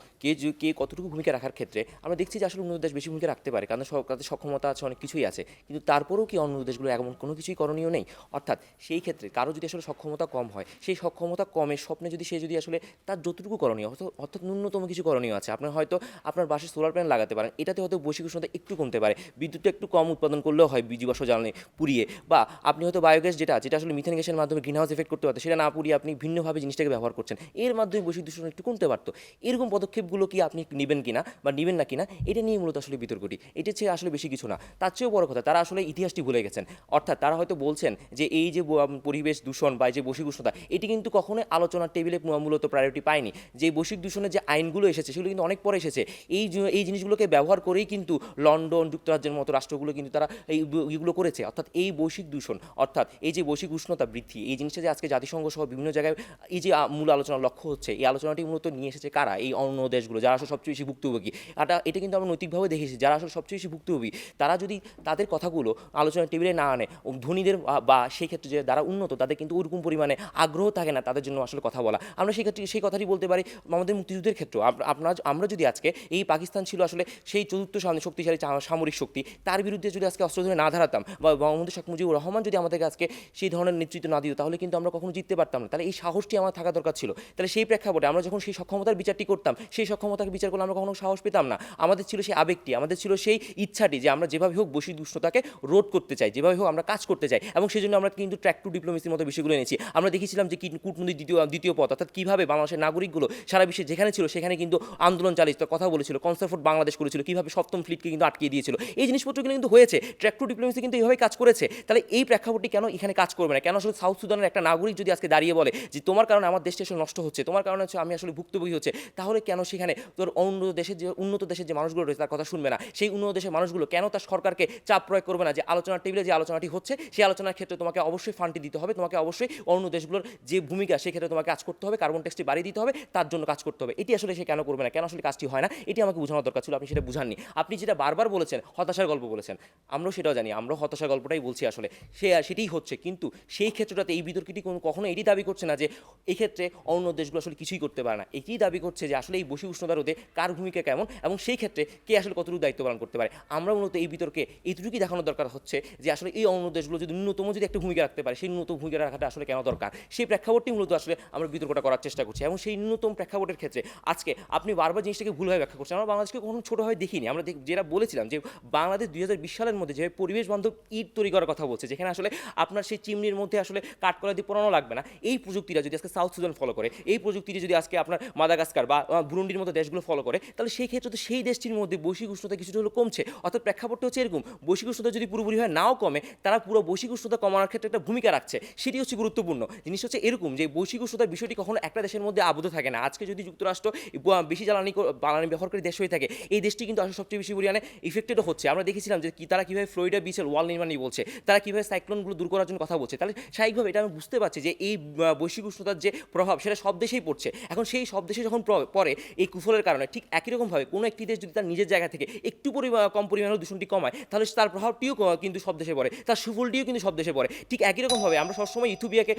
কে কতটুকু ভূমিকা রাখার ক্ষেত্রে আমরা দেখছি যে আসলে উন্নত দেশ বেশি ভূমিকা রাখতে পারে কারণ তাদের সক্ষমতা আছে, অনেক কিছুই আছে, কিন্তু তারপরেও কি অন্য দেশগুলো এমন কোনো কিছুই করণীয় নেই? অর্থাৎ সেই ক্ষেত্রে কারো যদি আসলে সক্ষমতা কম হয় সেই সক্ষমতা কমের স্বপ্নে যদি সে আসলে তার যতটুকু করণীয় অর্থাৎ ন্যূনতম কিছু করণীয় আছে, আপনার হয়তো আপনার বাসায় সোলার প্যানেল লাগাতে পারেন, এটাতে হয়তো বৈশ্বিক উষ্ণতা একটু কমতে পারে, বিদ্যুৎটা একটু কম উৎপাদন করলেও হয় জীবাশ্ম জ্বালানি পুড়িয়ে, বা আপনি হয়তো বায়োগ্যাস যেটা আসলে মিথেন গ্যাসের মাধ্যমে গ্রিনহাউস এফেক্ট করতে পারতো সেটা না পুড়িয়ে আপনি ভিন্নভাবে জিনিসটাকে ব্যবহার করছেন, এর মাধ্যমে বৈশ্বিক দূষণ একটু কমতে পারতো। এরকম পদক্ষেপগুলো কি আপনি নেবেন কিনা বা নেবেন না কিনা এটা নিয়ে মূলত আসলে বিতর্কটি। এটা চেয়ে আসলে বেশি কিছু না, তার চেয়েও বড় কথা তারা আসলে ইতিহাসটি ভুলে গেছেন। অর্থাৎ তারা হয়তো বলছেন যে এই যে পরিবেশ দূষণ বা যে বৈশ্বিক উষ্ণতা এটি কিন্তু কখনোই আলোচনার টেবিলে মূলত প্রায়োরিটি পায়নি। যে বৈশ্বিক দূষণের যে আইনগুলো এসেছে সেগুলো কিন্তু অনেক পরে এসেছে, এই জিনিসগুলোকে ব্যবহার করেই কিন্তু লন্ডন যুক্তরাজ্যের মতো রাষ্ট্রগুলো কিন্তু তারা এইগুলো করেছে। অর্থাৎ এই বৈশ্বিক দূষণ অর্থাৎ এই যে বৈশ্বিক উষ্ণতা বৃদ্ধি এই জিনিসটা যে আজকে জাতিসংঘ সহ বিভিন্ন জায়গায় এই যে মূল আলোচনার লক্ষ্য হচ্ছে, এই আলোচনাটি মূলত নিয়ে এসেছে কারা? এই অন্য দেশগুলো যারা আসলে সবচেয়ে বেশি ভুক্তভোগী। এটা কিন্তু আমরা নৈতিকভাবে দেখেছি, যারা আসলে সবচেয়ে বেশি ভুক্তভোগী তারা যদি তাদের কথাগুলো আলোচনার টেবিলে না আনে, ধনীদের বা সেই ক্ষেত্রে যে যারা উন্নত তাদের কিন্তু ওরকম পরিমাণে আগ্রহ থাকে না তাদের জন্য আসলে কথা বলা। আমরা সেই ক্ষেত্রে সেই কথাটি বলতে পারি আমাদের মুক্তিযুদ্ধের ক্ষেত্রেও। আমরা যদি আজকে এই পাকিস্তান ছিল আসলে সেই চতুর্থ শক্তিশালী সামরিক শক্তি, তার বিরুদ্ধে যদি আজকে অস্ত্র ধরে না দাঁড়াতাম বা বঙ্গবন্ধু শেখ মুজিবুর রহমান যদি আমাদেরকে আজকে সেই ধরনের নেতৃত্ব না দিত তাহলে কিন্তু আমরা কখনো জিততে পারতাম না। তাহলে এই সাহসটি আমার থাকা দরকার ছিল। তাহলে সেই প্রেক্ষাপটে আমরা যখন সেই সক্ষমতার বিচারটি করতাম সেই সক্ষমতাকে বিচার করলে আমরা কখনো সাহস পেতাম না। আমাদের ছিল সেই আবেগটি, আমাদের ছিল সেই ইচ্ছাটি যে আমরা যেভাবে হোক বৈশ্বিক উষ্ণতাকে রোধ করতে চাই, যেভাবে হোক আমরা কাজ করতে চাই, এবং সেই জন্য আমরা কিন্তু ট্র্যাক টু ডিপ্লোমেসির মতো বিষয়গুলো এনেছি। আমরা দেখেছিলাম যে কূটনৈতিক দ্বিতীয় পথ অর্থাৎ কীভাবে বাংলাদেশের নাগরিকগুলো সারা বিশ্বে যেখানে ছিল সেখানে কিন্তু আন্দোলন চালিত কথা বলেছিল, কনসার্ট ফর বাংলাদেশ করেছিল, কীভাবে সপ্তম ফ্লিটকে কিন্তু আটকে দিয়েছিল। এই জিনিসপত্রগুলো কিন্তু হয়েছে, ট্র্যাক টু ডিপ্লোমেসি কিন্তু এইভাবে কাজ করেছে। তাহলে এই প্রেক্ষাপটটি কেন এখানে কাজ করবে না? কেন আসলে সাউথ সুদানের একটা নাগরিক যদি আজকে দাঁড়িয়ে বলে যে তোমার কারণে আমার দেশটা আসলে নষ্ট হচ্ছে, তোমার কারণে হচ্ছে আমি আসলে ভুক্তভোগী হচ্ছে, তাহলে কেন সেখানে তোর উন্নত দেশের যে মানুষগুলো রয়েছে তার কথা শুনবে না? সেই উন্নত দেশের মানুষগুলো কেন তার সরকারকে চাপ প্রয়োগ করবে না যে আলোচনার টেবিলে যে আলোচনাটি হচ্ছে সেই আলোচনার ক্ষেত্রে তোমাকে অবশ্যই ফান্ডটি দিতে হবে, তোমাকে অবশ্যই অন্য দেশগুলোর যে ভূমিকা সেক্ষেত্রে তোমাকে কাজ করতে হবে, কার্বন ট্যাক্সটি বাড়িয়ে দিতে হবে, তার জন্য কাজ করতে হবে। এটি আসলে সে কেন করবে না? কেন আসলে কাজটি হয় না? এটি আমাকে বোঝানোর দরকার ছিল, আপনি সেটা বুঝাননি। আপনি যেটা বারবার বলেছেন হতাশার গল্প বলেছেন, আমরাও সেটাও জানি, আমরাও হতাশার গল্পটাই বলছি আসলে সেটাই হচ্ছে। কিন্তু সেই ক্ষেত্রটাতে এই বিতর্কটি কখনো এটি দাবি করছে না যে এই ক্ষেত্রে অন্য দেশগুলো আসলে কিছুই করতে পারে না, এটি দাবি করছে যে আসলে এই বৈশ্বিক উষ্ণতা রোধে কার ভূমিকা কেমন এবং সেই ক্ষেত্রে কে আসলে কতটুকু দায়িত্ব পালন করতে পারে। আমরা মূলত এই বিতর্কে এইটুকুই দেখানোর দরকার হচ্ছে যে আসলে এই অন্য দেশগুলো যদি ন্যূনতম যদি একটা ভূমিকা রাখতে পারে সেই ন্যূনতম ভূমিকা রাখাটা আসলে কেন দরকার, সেই প্রেক্ষাপটটি মূলত আসলে আমরা বিতর্কটা করার চেষ্টা করছি, এবং সেই ন্যূনতম প্রেক্ষাপটের ক্ষেত্রে আজকে আপনি বারবার জিনিসটাকে ভুলভাবে ব্যাখ্যা করছেন। আমরা বাংলাদেশকে কখনো ছোটোভাবে দেখিনি। আমরা যেটা বলেছিলাম যে বাংলাদেশ 2020 সালের মধ্যে যে পরিবেশ বান্ধব ইট তৈরি করার কথা বলছে, যেখানে আসলে আপনার সেই চিমনির মধ্যে আসলে কাঠকলা দিয়ে পোড়ানো লাগবে না, এই প্রযুক্তিটা যদি আজকে সাউথ সুদান ফলো করে, এই প্রযুক্তিটি যদি আজকে আপনার মাদাগাস্কার বা বুরুন্ডির মতো দেশগুলো ফলো করে, তাহলে সেই ক্ষেত্রে তো সেই দেশটির মধ্যে বৈশ্বিক উষ্ণতা কিছুটা হলো কমছে। অর্থাৎ প্রেক্ষাপটটা হচ্ছে এরকম, বৈশ্বিক উষ্ণতা যদি পুরোপুরিভাবে নাও কমে, তারা পুরো বৈশ্বিক উষ্ণতা কমানোর ক্ষেত্রে একটা ভূমিকা রাখছে, সেটি হচ্ছে গুরুত্বপূর্ণ জিনিস। হচ্ছে এরকম যে বৈশ্বিক উষ্ণতার বিষয়টি কখনো একটা দেশের মধ্যে আবদ্ধ থাকে না। আজকে যদি যুক্তরাষ্ট্র বেশি জ্বালানি ব্যবহারকারী দেশ হয়ে থাকে, এই দেশটি কিন্তু আসলে সবচেয়ে বেশি পরিমাণে ইফেক্টেডও হচ্ছে। আমরা দেখেছিলাম যে তারা কীভাবে ফ্লোরিডা বিচের ওয়াল নির্মাণ নিয়ে বলছে, তারা কীভাবে সাইক্লোনগুলো দূর করার জন্য কথা বলছে। তাহলে স্বাভাবিকভাবে এটা আমি বুঝতে পারছি যে এই বৈশ্বিক উষ্ণতার যে প্রভাব সেটা সব দেশেই পড়ছে। এখন সেই সব দেশে যখন পরে এই কুফলের কারণে, ঠিক একই রকমভাবে কোনো একটি দেশ যদি তার নিজের জায়গা থেকে একটু কম পরিমাণে দূষণটি কমায়, তাহলে তার প্রভাবটিও কিন্তু সব দেশে পড়ে, তার সুফলটিও কিন্তু সব দেশে পড়ে। ঠিক একই রকমভাবে আমরা সবসময় ইথিওপিয়াকে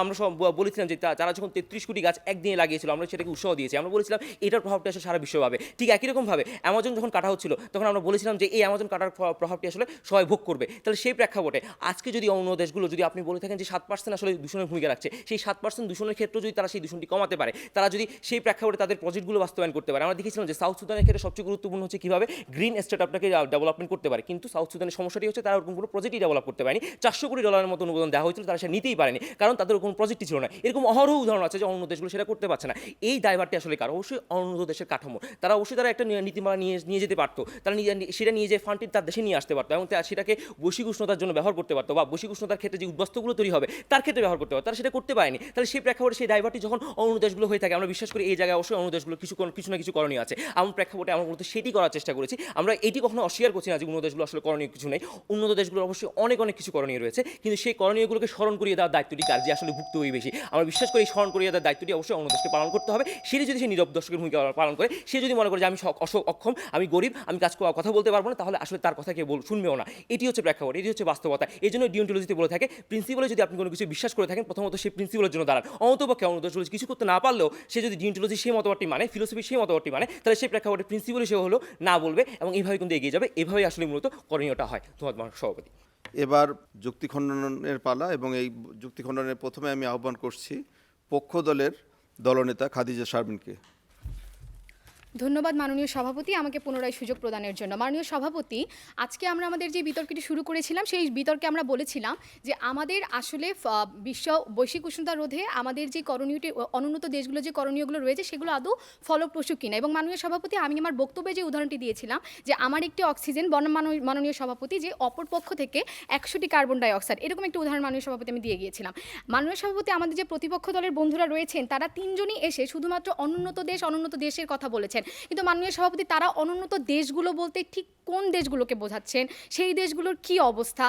আমরা সব বলেছিলাম যে তারা যখন 33 কোটি গাছ একদিনে লাগিয়েছিল, আমরা সেটাকে উৎসাহ দিয়েছি, আমরা বলেছিলাম এটার প্রভাবটি আসলে সারা বিশ্ব পাবে। ঠিক একই রকমভাবে অ্যামাজন যখন কাটা হচ্ছিল, তখন আমরা বলেছিলাম যে এই অ্যামাজন কাটার প্রভাবটি আসলে সবাই ভোগ করবে। তাহলে সেই প্রেক্ষাপটে আজকে যদি অন্য দেশগুলো, যদি আপনি বলে থাকেন যে 7% আসলে দূষণের ভূমিকা রাখছে, সেই 7% দূষণের ক্ষেত্রে যদি তারা সেই দূষণটি কমাতে পারে, তারা যদি সেই প্রেক্ষাপটে তাদের প্রজেক্টগুলো বাস্তবায়ন করতে পারে। আমরা দেখেছিলাম যে সাউথ সুদানের ক্ষেত্রে সবচেয়ে গুরুত্বপূর্ণ হচ্ছে কীভাবে গ্রিন স্টার্টআপটাকে ডেভেলপমেন্ট করতে পারে, কিন্তু সাউথ সুদানের সমস্যাটি হচ্ছে তারা ওরকম কোনো প্রজেক্টই ডেভেলপ করতে পারেনি। $400 কোটি মতো অনুমোদন দেওয়া হয়েছিল, তারা সেটা নিতেই পারেনি, কারণ তাদের কোনো প্রজেক্টই ছিল না। এরকম অহরহ উদাহরণ আছে যে অন্য দেশগুলো সেটা করতে পারছে না। এই দায়ভারটি আসলে কার? অবশ্যই অন্য দেশের কাঠামো। তারা অবশ্যই তারা একটা নীতিমালা নিয়ে যেতে পারতো, তারা সেটা নিয়ে যে ফান্ডটি তার দেশে নিয়ে আসতে পারতো, এবং সেটাকে বৈশ্বিক উষ্ণতার জন্য ব্যবহার করতে পারতো, বা বৈশ্বিক উষ্ণতার ক্ষেত্রে যে উদ্বাস্তুগুলো তৈরি হবে তার ক্ষেত্রে ব্যবহার করতে পারতো। তারা সেটা করতে পারেনি। তাহলে সেই প্রেক্ষাপটে সেই দায়ভারটি যখন অন্য দেশগুলো হয়ে থাকে, আমরা বিশ্বাস করি এই জায়গায় অবশ্যই অন্য দেশগুলো কিছু না কিছু করণীয় আছে। আমার প্রেক্ষাপটে আমরা মূলত সেটি করার চেষ্টা করেছি। আমরা এটি কখনো অস্বীকার করছি না যে অন্য দেশগুলো আসলে করণীয় কিছু নেই। উন্নত দেশগুলোর অবশ্যই অনেক কিছু করণীয় রয়েছে, কিন্তু সেই করণীয়গুলোকে স্মরণ করিয়ে দেওয়ার দায়িত্বটি কার, যে আসলে ভুক্তভোগী বেশি। আমরা বিশ্বাস করি স্মরণ করিয়ে দেওয়ার দায়িত্বটি অবশ্যই অন্য দেশকে পালন করতে হবে। সেটি যদি সে নীরব দর্শকের ভূমিকা পালন করে, সে যদি মনে করে যে আমি অক্ষম, আমি গরিব, আমি কথা বলতে পারবো না, তাহলে আসলে তার কথা কেউ শুনবেও না। এটি হচ্ছে প্রেক্ষাপট, এটি হচ্ছে বাস্তবতা। এই জন্য ডিওন্টোলজিতে বলে থাকে, প্রিন্সিপালে যদি আপনি কোনো কিছু বিশ্বাস করে থাকেন, প্রথমত সেই প্রিন্সিপালের জন্য দাঁড়ান। অন্ততপক্ষে অন্য দেশগুলো কিছু করতে না পারলেও সে যদি ডিওন্টোলজি সেই মতবাদটি মানে, ফিলোসফি সেই মতবাদটি মানে, তাহলে সেই প্রেক্ষাপটে প্রিন্সিপাল হিসেবে হলো না বলবে, এবং এইভাবে কিন্তু এগিয়ে যাবে। এভাবেই আসলে মূলত করণীয়টা হয়। ধন্যবাদ সভাপতি। এবার যুক্তি খণ্ডনের পালা, এবং এই যুক্তি খণ্ডনের প্রথমে আমি আহ্বান করছি পক্ষ দলের দলনেতা খাদিজা শারমিনকে। ধন্যবাদ মাননীয় সভাপতি, আমাকে পুনরায় সুযোগ প্রদানের জন্য। মাননীয় সভাপতি, আজকে আমরা আমাদের যে বিতর্কটি শুরু করেছিলাম, সেই বিতর্কে আমরা বলেছিলাম যে আমাদের আসলে বৈশ্বিক উষ্ণতা রোধে আমাদের যে করণীয়টি, অনুন্নত দেশগুলো যে করণীয়গুলো রয়েছে, সেগুলো আদৌ ফলপ্রসূ কিনা। এবং মাননীয় সভাপতি, আমি আমার বক্তব্যে যে উদাহরণটি দিয়েছিলাম যে আমার একটি অক্সিজেন মাননীয় সভাপতি, যে অপর পক্ষ থেকে 100টি কার্বন ডাইঅক্সাইড, এরকম একটি উদাহরণ মাননীয় সভাপতি আমি দিয়ে গিয়েছিলাম। মাননীয় সভাপতি, আমাদের যে প্রতিপক্ষ দলের বন্ধুরা রয়েছেন, তারা তিনজনই এসে শুধুমাত্র অনুন্নত দেশের কথা বলেছেন। কিন্তু মাননীয় সভাপতি, তারা অনুন্নত দেশগুলো বলতে ঠিক কোন দেশগুলোকে বোঝাচ্ছেন, সেই দেশগুলোর কি অবস্থা,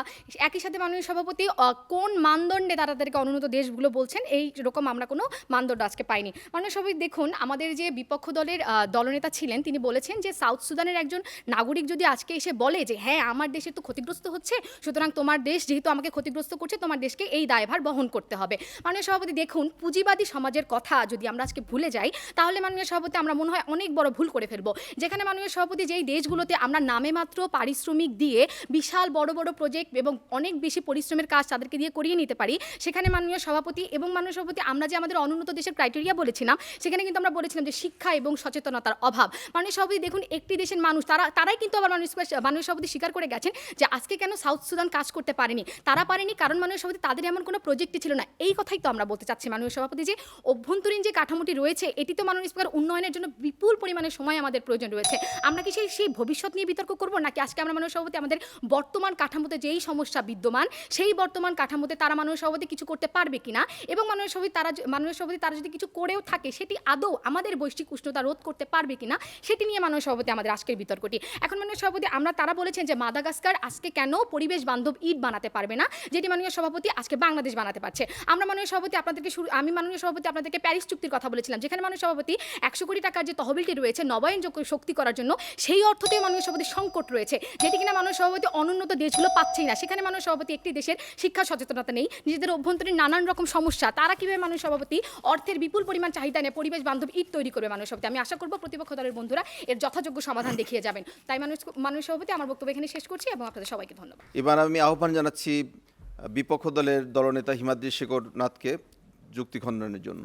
একই সাথে মাননীয় সভাপতি কোন মানদণ্ডে তারা তাদেরকে অনুন্নত দেশগুলো বলছেন, এই রকম আমরা কোনো মানদণ্ড আজকে পাইনি। মাননীয় সভাপতি, দেখুন, আমাদের যে বিপক্ষ দলের দলনেতা ছিলেন, তিনি বলেছেন যে সাউথ সুদানের একজন নাগরিক যদি আজকে এসে বলে যে হ্যাঁ আমার দেশে তো ক্ষতিগ্রস্ত হচ্ছে, সুতরাং তোমার দেশ যেহেতু আমাকে ক্ষতিগ্রস্ত করছে, তোমার দেশকে এই দায়ভার বহন করতে হবে। মাননীয় সভাপতি, দেখুন, পুঁজিবাদী সমাজের কথা যদি আমরা আজকে ভুলে যাই, তাহলে মাননীয় সভাপতি আমরা মনে হয় অনেক বড় ভুল করে ফেলবো। যেখানে মাননীয় সভাপতি, যেই দেশগুলোতে আমরা নামে মাত্র পারিশ্রমিক দিয়ে বিশাল বড় প্রজেক্ট এবং অনেক বেশি পরিশ্রমের কাজ তাদেরকে দিয়ে করিয়ে নিতে পারি, সেখানে মাননীয় সভাপতি এবং মাননীয় সভাপতি, আমরা যে আমাদের অনুন্নত দেশের ক্রাইটেরিয়া বলেছিলাম, সেখানে কিন্তু আমরা বলেছিলাম যে শিক্ষা এবং সচেতনতার অভাব। মাননীয় সভাপতি, দেখুন, একটি দেশের মানুষ তারাই কিন্তু আবার মাননীয় সভাপতি স্বীকার করে গেছেন যে আজকে কেন সাউথ সুদান কাজ করতে পারেনি, তারা পারেনি কারণ মাননীয় সভাপতি তাদের এমন কোনো প্রজেক্টই ছিল না। এই কথাই তো আমরা বলতে চাচ্ছি মাননীয় সভাপতি, যে অভ্যন্তরীণ যে কাঠামোটি রয়েছে, এটি তো মাননীয় স্পিকার উন্নয়নের জন্য বিপুল পরিমাণে সময় আমাদের প্রয়োজন রয়েছে। আমরা কি সেই ভবিষ্যৎ নিয়ে বিতর্ক করব, নাকি আজকে আমরা মাননীয় সভাপতি আমাদের বর্তমান কাঠামোতে যেই সমস্যা বিদ্যমান, সেই বর্তমান কাঠামোতে তারা মাননীয় সভাপতি কিছু করতে পারবে কিনা, এবং মাননীয় সভাপতি তারা যদি কিছু করেও থাকে, সেটি আদৌ আমাদের বৈশ্বিক উষ্ণতা রোধ করতে পারবে কিনা, সেটি নিয়ে মাননীয় সভাপতি আমাদের আজকের বিতর্কটি। এখন মাননীয় সভাপতি, তারা বলেছেন যে মাদাগাস্কার আজকে কেন পরিবেশ বান্ধব ইট বানাতে পারবে না, যেটি মাননীয় সভাপতি আজকে বাংলাদেশ বানাতে পারছে। আমি মাননীয় সভাপতি আপনাদেরকে প্যারিস চুক্তির কথা বলেছিলাম, যেখানে মাননীয় সভাপতি 100 কোটি টাকার যে তহবিলটি রয়েছে নবায়নযোগ্য শক্তি করার জন্য, সেই অর্থতেই মাননীয় সভাপতি সংকট রয়েছে, যেটি কিনা মাননীয় সভাপতি অনুন্নত দেশগুলো পাচ্ছেই না। সেখানে মাননীয় সভাপতি একটি দেশের শিক্ষা সচেতনতা নেই, নিজেদের অভ্যন্তরীণ নানান রকম সমস্যা, তারা কীভাবে মাননীয় সভাপতি অর্থের বিপুল পরিমাণ চাহিদা নিয়ে পরিবেশ বান্ধব ইট তৈরি করবে। মাননীয় সভাপতি, আমি আশা করব প্রতিপক্ষ দলের বন্ধুরা এর যথাযোগ্য সমাধান দেখিয়ে যাবেন। তাই মাননীয় সভাপতি, আমার বক্তব্য এখানে শেষ করছি এবং আপনাদের সবাইকে ধন্যবাদ। এবার আমি আহ্বান জানাচ্ছি বিপক্ষ দলের দলনেতা হিমাদ্রি শেখর নাথকে যুক্তি খণ্ডনের জন্য।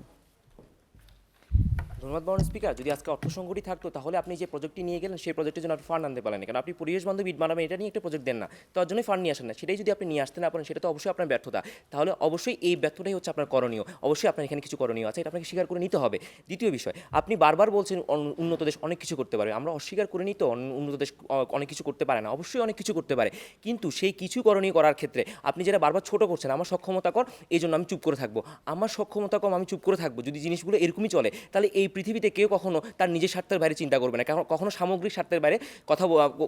ধন্যবাদ মাননীয় স্পিকার। যদি আজকে অর্থ সংকটই থাকতো তাহলে আপনি যে প্রজেক্টটি নিয়ে গেলেন সেই প্রজেক্টের জন্য আপনি ফান্ড আনতে পারেন না, কারণ আপনি পরিবেশ বান্ধব ইট বানাবেন এটা নিয়ে একটা প্রজেক্ট দেন না, তার জন্যই ফান্ড নিয়ে আসেন না। সেটাই যদি আপনি নিয়ে আসতে না পারেন সেটা তো অবশ্যই আপনার ব্যর্থতা। তাহলে অবশ্যই এই ব্যর্থতাই হচ্ছে আপনার করণীয়, অবশ্যই আপনার এখানে কিছু করণীয় আছে, এটা আপনাকে স্বীকার করে নিতে হবে। দ্বিতীয় বিষয়, আপনি বারবার বলছেন উন্নত দেশ অনেক কিছু করতে পারে, আমরা অস্বীকার করে নিই তো উন্নত দেশ অনেক কিছু করতে পারে না, অবশ্যই অনেক কিছু করতে পারে, কিন্তু সেই কিছু করণীয় করার ক্ষেত্রে আপনি যারা বারবার ছোট করছেন, আমার সক্ষমতা কর এই জন্য আমি চুপ করে থাকবো, আমার সক্ষমতা কম আমি চুপ করে থাকবো, যদি জিনিসগুলো এরকমই চলে তাহলে এই পৃথিবীতে কেউ কখনো তার নিজের স্বার্থের বাইরে চিন্তা করবে না, কখনো সামগ্রিক স্বার্থের বাইরে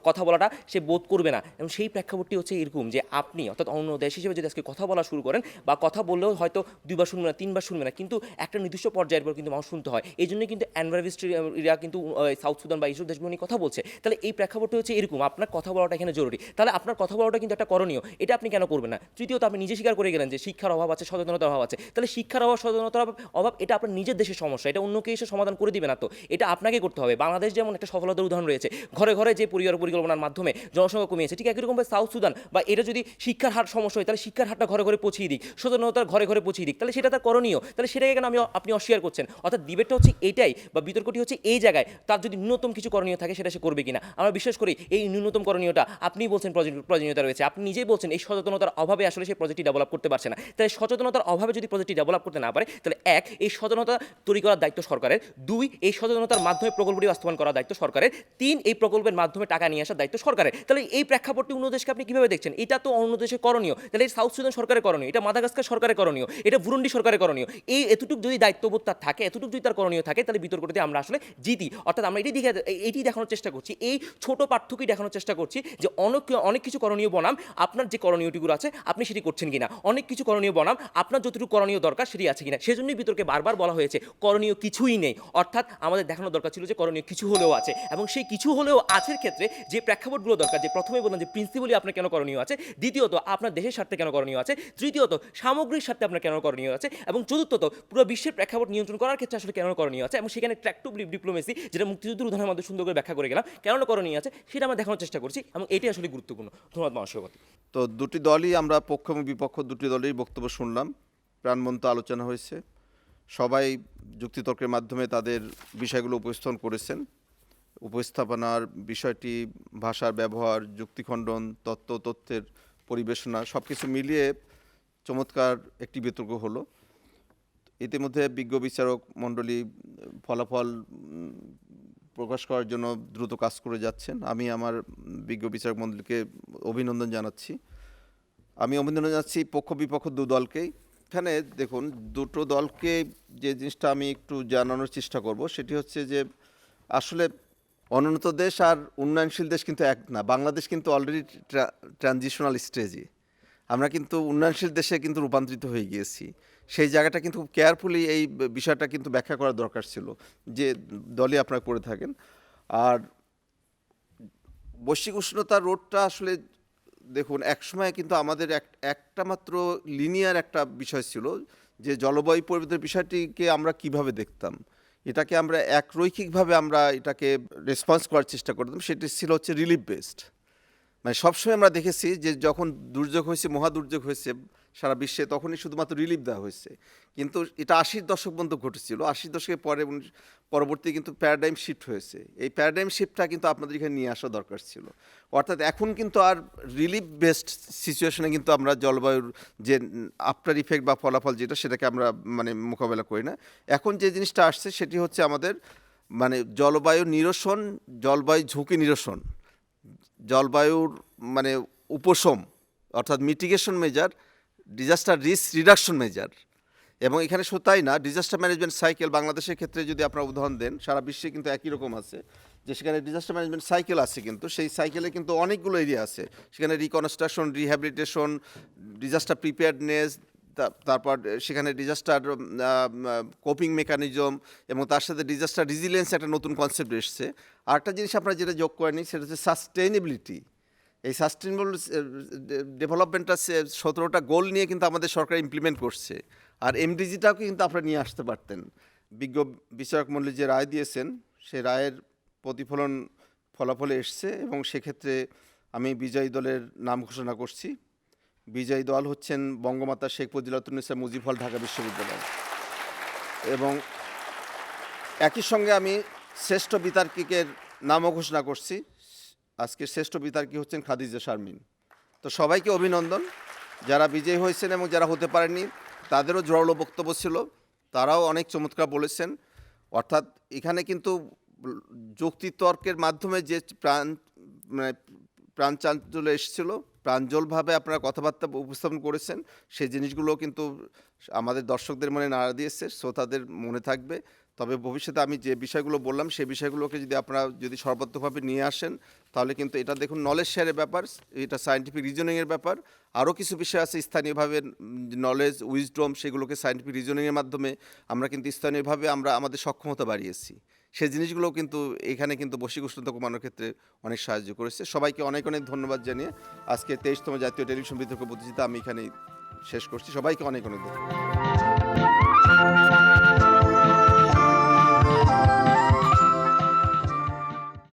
কথা বলাটা সে বোধ করবে না। এবং সেই প্রেক্ষাপটটি হচ্ছে এরকম যে আপনি অর্থাৎ অন্য দেশ হিসেবে যদি আজকে কথা বলা শুরু করেন, বা কথা বললেও হয়তো 2বার শুনবে না 3বার শুনবে না, কিন্তু একটা নির্দিষ্ট পর্যায়ের পর কিন্তু মানুষ শুনতে হয়। এই জন্য কিন্তু এনভায়রনমেন্টরা কিন্তু সাউথ সুদান বা এইসব দেশগুলো নিয়ে কথা বলছে। তাহলে এই প্রেক্ষাপটটি হচ্ছে এরকম, আপনার কথা বলাটা এখানে জরুরি, তাহলে আপনার কথা বলাটা কিন্তু একটা করণীয়, এটা আপনি কেন করবেন না? তৃতীয়ত, আপনি নিজে স্বীকার করে গেলেন যে শিক্ষার অভাব আছে, সচেতনতার অভাব আছে, তাহলে শিক্ষার অভাব সচেতনতার অভাব এটা আপনার নিজের দেশের সমস্যা, এটা অন্য কেউ এসে সমাধান করে দিবে না, তো এটা আপনাকে করতে হবে। বাংলাদেশ যেমন একটা সফলতার উদাহরণ রয়েছে, ঘরে ঘরে যে পরিবার পরিকল্পনার মাধ্যমে জনসংখ্যা কমিয়েছে, ঠিক একই রকমভাবে সাউথ সুদান বা এটা যদি শিক্ষার হার সমস্যা হয় তাহলে শিক্ষার হারটা ঘরে ঘরে পৌঁছিয়ে দিক, সচেতনতার ঘরে ঘরে পৌঁছিয়ে দিক, তাহলে সেটা তার করণীয়। তাহলে সেটাকে কেন আপনি অস্বীকার করছেন? অর্থাৎ ডিবেটটা হচ্ছে এইটাই, বা বিতর্কটি হচ্ছে এই জায়গায়, তার যদি ন্যূনতম কিছু করণীয় থাকে সেটা সে করবে কিনা। আমরা বিশ্বাস করি এই ন্যূনতম করণীয়টা আপনি বলছেন প্রয়োজনীয়তা রয়েছে, আপনি নিজেই বলছেন এই সচেতনতার অভাবে আসলে সেই প্রজেক্টটি ডেভেলপ করতে পারছে না। তাই সচেতনতার অভাবে যদি প্রজেক্টটি ডেভেলপ করতে না পারে, তাহলে এক, এই সচেতনতা তৈরি করার দায়িত্ব সরকারের, দুই, এই সচেতনতার মাধ্যমে প্রকল্পটি বাস্তবায়ন করার দায়িত্ব সরকারের, তিন, এই প্রকল্পের মাধ্যমে টাকা নিয়ে আসার দায়িত্ব সরকারের। তাহলে এই প্রেক্ষাপটটি অন্য দেশকে আপনি কিভাবে দেখছেন? এটা তো অন্য দেশের করণীয়, তাহলে এই সাউথ সুদান সরকারের করণীয়, এটা মাদাগাস্কার সরকারের করণীয়, এটা বুরুন্ডি সরকারের করণীয়। এই এতটুকু যদি দায়িত্ববোধ তার থাকে, এতটুকু যদি তার করণীয় থাকে, তাহলে বিতর্কটিতে আমরা আসলে জিতি। অর্থাৎ আমরা এটি দেখানোর চেষ্টা করছি, এই ছোট পার্থক্যই দেখানোর চেষ্টা করছি যে অনেক কিছু করণীয় বনাম আপনার যে করণীয়টিগুলো আছে আপনি সেটি করছেন কিনা, অনেক কিছু করণীয় বনাম আপনার যতটুকু করণীয় দরকার সেটি আছে কিনা। সেজন্যই বিতর্কে বারবার বলা হয়েছে করণীয় কিছুই নেই, অর্থাৎ আমাদের দেখানো দরকার ছিল যে করণীয় কিছু হলেও আছে, এবং সেই কিছু হলেও আছের ক্ষেত্রে যে প্রেক্ষাপটগুলো দরকার, যে প্রথমে বললাম যে প্রিন্সিপালি আপনার কেন করণীয় আছে, দ্বিতীয়ত আপনার দেশের স্বার্থে কেন করণীয় আছে, তৃতীয়ত সামগ্রিক স্বার্থে আপনার কেন করণীয় আছে, এবং চতুর্থত পুরো বিশ্বের প্রেক্ষাপট নিয়ন্ত্রণ করার ক্ষেত্রে আসলে কেন করণীয় আছে, এবং সেখানে ট্র্যাক টু ডিপ্লোমেসি, যেটা মুক্তিযুদ্ধের উদাহরণের মধ্যে সুন্দর করে ব্যাখ্যা করে গেলাম কেন করণীয় আছে, সেটা আমরা দেখানোর চেষ্টা করছি, এবং এটাই আসলে গুরুত্বপূর্ণ। ধন্যবাদ মহাসভাপতি। তো দুটি দলই আমরা পক্ষ এবং বিপক্ষ দুটি দলেরই বক্তব্য শুনলাম, প্রাণবন্ত আলোচনা হয়েছে, সবাই যুক্তিতর্কের মাধ্যমে তাদের বিষয়গুলো উপস্থাপন করেছেন। উপস্থাপনার বিষয়টি, ভাষার ব্যবহার, যুক্তিখণ্ডন, তথ্যের পরিবেশনা সব কিছু মিলিয়ে চমৎকার একটি বিতর্ক হলো। ইতিমধ্যে বিজ্ঞ বিচারক মণ্ডলী ফলাফল প্রকাশ করার জন্য দ্রুত কাজ করে যাচ্ছেন। আমি আমার বিজ্ঞ বিচারক মণ্ডলীকে অভিনন্দন জানাচ্ছি। আমি অভিনন্দন জানাচ্ছি পক্ষ বিপক্ষ দু দলকেই। এখানে দেখুন, দুটো দলকে যে জিনিসটা আমি একটু জানানোর চেষ্টা করব সেটি হচ্ছে যে আসলে অনুন্নত দেশ আর উন্নয়নশীল দেশ কিন্তু এক না। বাংলাদেশ কিন্তু অলরেডি ট্রানজিশনাল স্টেজে, আমরা কিন্তু উন্নয়নশীল দেশে কিন্তু রূপান্তরিত হয়ে গিয়েছি। সেই জায়গাটা কিন্তু খুব কেয়ারফুলি এই বিষয়টা কিন্তু ব্যাখ্যা করা দরকার ছিল, যে দলই আপনারা করে থাকেন। আর বৈশ্বিক উষ্ণতার রোধটা আসলে দেখুন, একসময় কিন্তু আমাদের একটা মাত্র লিনিয়ার একটা বিষয় ছিল যে জলবায়ু পরিবর্তনের বিষয়টিকে আমরা কিভাবে দেখতাম, এটাকে আমরা রৈখিকভাবে আমরা এটাকে রেসপন্স করার চেষ্টা করতাম। সেটি ছিল হচ্ছে রিলিফ বেসড। মানে সবসময় আমরা দেখেছি যে যখন দুর্যোগ হয়েছে, মহাদুর্যোগ হয়েছে সারা বিশ্বে, তখনই শুধুমাত্র রিলিফ দেওয়া হয়েছে। কিন্তু এটা 80-র দশক পর্যন্ত ঘটেছিল। 80-র দশকের পরে পরবর্তী কিন্তু প্যারাডাইম শিফট হয়েছে। এই প্যারাডাইম শিফটটা কিন্তু আপনাদের এখানে নিয়ে আসা দরকার ছিল। অর্থাৎ এখন কিন্তু আর রিলিফ বেসড সিচুয়েশনে কিন্তু আমরা জলবায়ুর যে আফটার ইফেক্ট বা ফলাফল যেটা, সেটাকে আমরা মানে মোকাবেলা করি না। এখন যে জিনিসটা আসছে সেটি হচ্ছে আমাদের মানে জলবায়ু নিরসন, জলবায়ু ঝুঁকি নিরসন, জলবায়ুর মানে উপশম, অর্থাৎ mitigation measure, disaster risk reduction measure. এবং এখানে শুধু তাই না, ডিজাস্টার ম্যানেজমেন্ট সাইকেল বাংলাদেশের ক্ষেত্রে যদি আপনারা উদাহরণ দেন, সারা বিশ্বে কিন্তু একই রকম আছে, যে সেখানে ডিজাস্টার ম্যানেজমেন্ট সাইকেল আছে, কিন্তু সেই সাইকেলে কিন্তু অনেকগুলো এরিয়া আছে। সেখানে রিকনস্ট্রাকশন, রিহ্যাবিলিটেশন, ডিজাস্টার প্রিপেয়ারনেস, তারপর সেখানে ডিজাস্টার কোপিং মেকানিজম, এবং তার সাথে ডিজাস্টার রেজিলিয়েন্স একটা নতুন কনসেপ্ট এসছে। আরেকটা জিনিস আপনারা যেটা যোগ করেনি সেটা হচ্ছে সাস্টেইনেবিলিটি। এই সাস্টেইনেবল ডেভেলপমেন্টটা 17টা গোল নিয়ে কিন্তু আমাদের সরকার ইমপ্লিমেন্ট করছে। আর এমডিজিটাকে কিন্তু আপনারা নিয়ে আসতে পারতেন। বিজ্ঞ বিচারক মণ্ডলী যে রায় দিয়েছেন, সেই রায়ের ফলাফলে এসছে, এবং সেক্ষেত্রে আমি বিজয়ী দলের নাম ঘোষণা করছি। বিজয়ী দল হচ্ছেন বঙ্গমাতা শেখ ফজিলাতুন্নেসা মুজিব হল, ঢাকা বিশ্ববিদ্যালয়। এবং একই সঙ্গে আমি শ্রেষ্ঠ বিতার্কিকের নামও ঘোষণা করছি। আজকের শ্রেষ্ঠ বিতার্কী হচ্ছেন খাদিজা শারমিন। তো সবাইকে অভিনন্দন, যারা বিজয়ী হয়েছেন এবং যারা হতে পারেননি তাদেরও জোরালো বক্তব্য ছিল, তারাও অনেক চমৎকার বলেছেন। অর্থাৎ এখানে কিন্তু যুক্তিতর্কের মাধ্যমে যে প্রাণচাঞ্চল্য এসেছিল, প্রাঞ্জলভাবে আপনারা কথাবার্তা উপস্থাপন করেছেন, সেই জিনিসগুলো কিন্তু আমাদের দর্শকদের মনে নাড়া দিয়েছে, শ্রোতাদের মনে থাকবে। তবে ভবিষ্যতে আমি যে বিষয়গুলো বললাম সেই বিষয়গুলোকে যদি আপনারা যদি সর্বাত্মকভাবে নিয়ে আসেন, তাহলে কিন্তু এটা দেখুন নলেজ শেয়ারের ব্যাপার, এটা সায়েন্টিফিক রিজনিংয়ের ব্যাপার। আরও কিছু বিষয় আছে স্থানীয়ভাবে নলেজ উইজডম, সেগুলোকে সায়েন্টিফিক রিজনিংয়ের মাধ্যমে আমরা কিন্তু স্থানীয়ভাবে আমরা আমাদের সক্ষমতা বাড়িয়েছি। সেই জিনিসগুলো কিন্তু এখানে কিন্তু বৈশ্বিক উষ্ণতা কমানোর ক্ষেত্রে অনেক সাহায্য করেছে। সবাইকে অনেক অনেক ধন্যবাদ জানিয়ে আজকে 23তম জাতীয় টেলিভিশন বিতর্ক প্রতিযোগিতা আমি এখানেই শেষ করছি। সবাইকে অনেক অনেক ধন্যবাদ।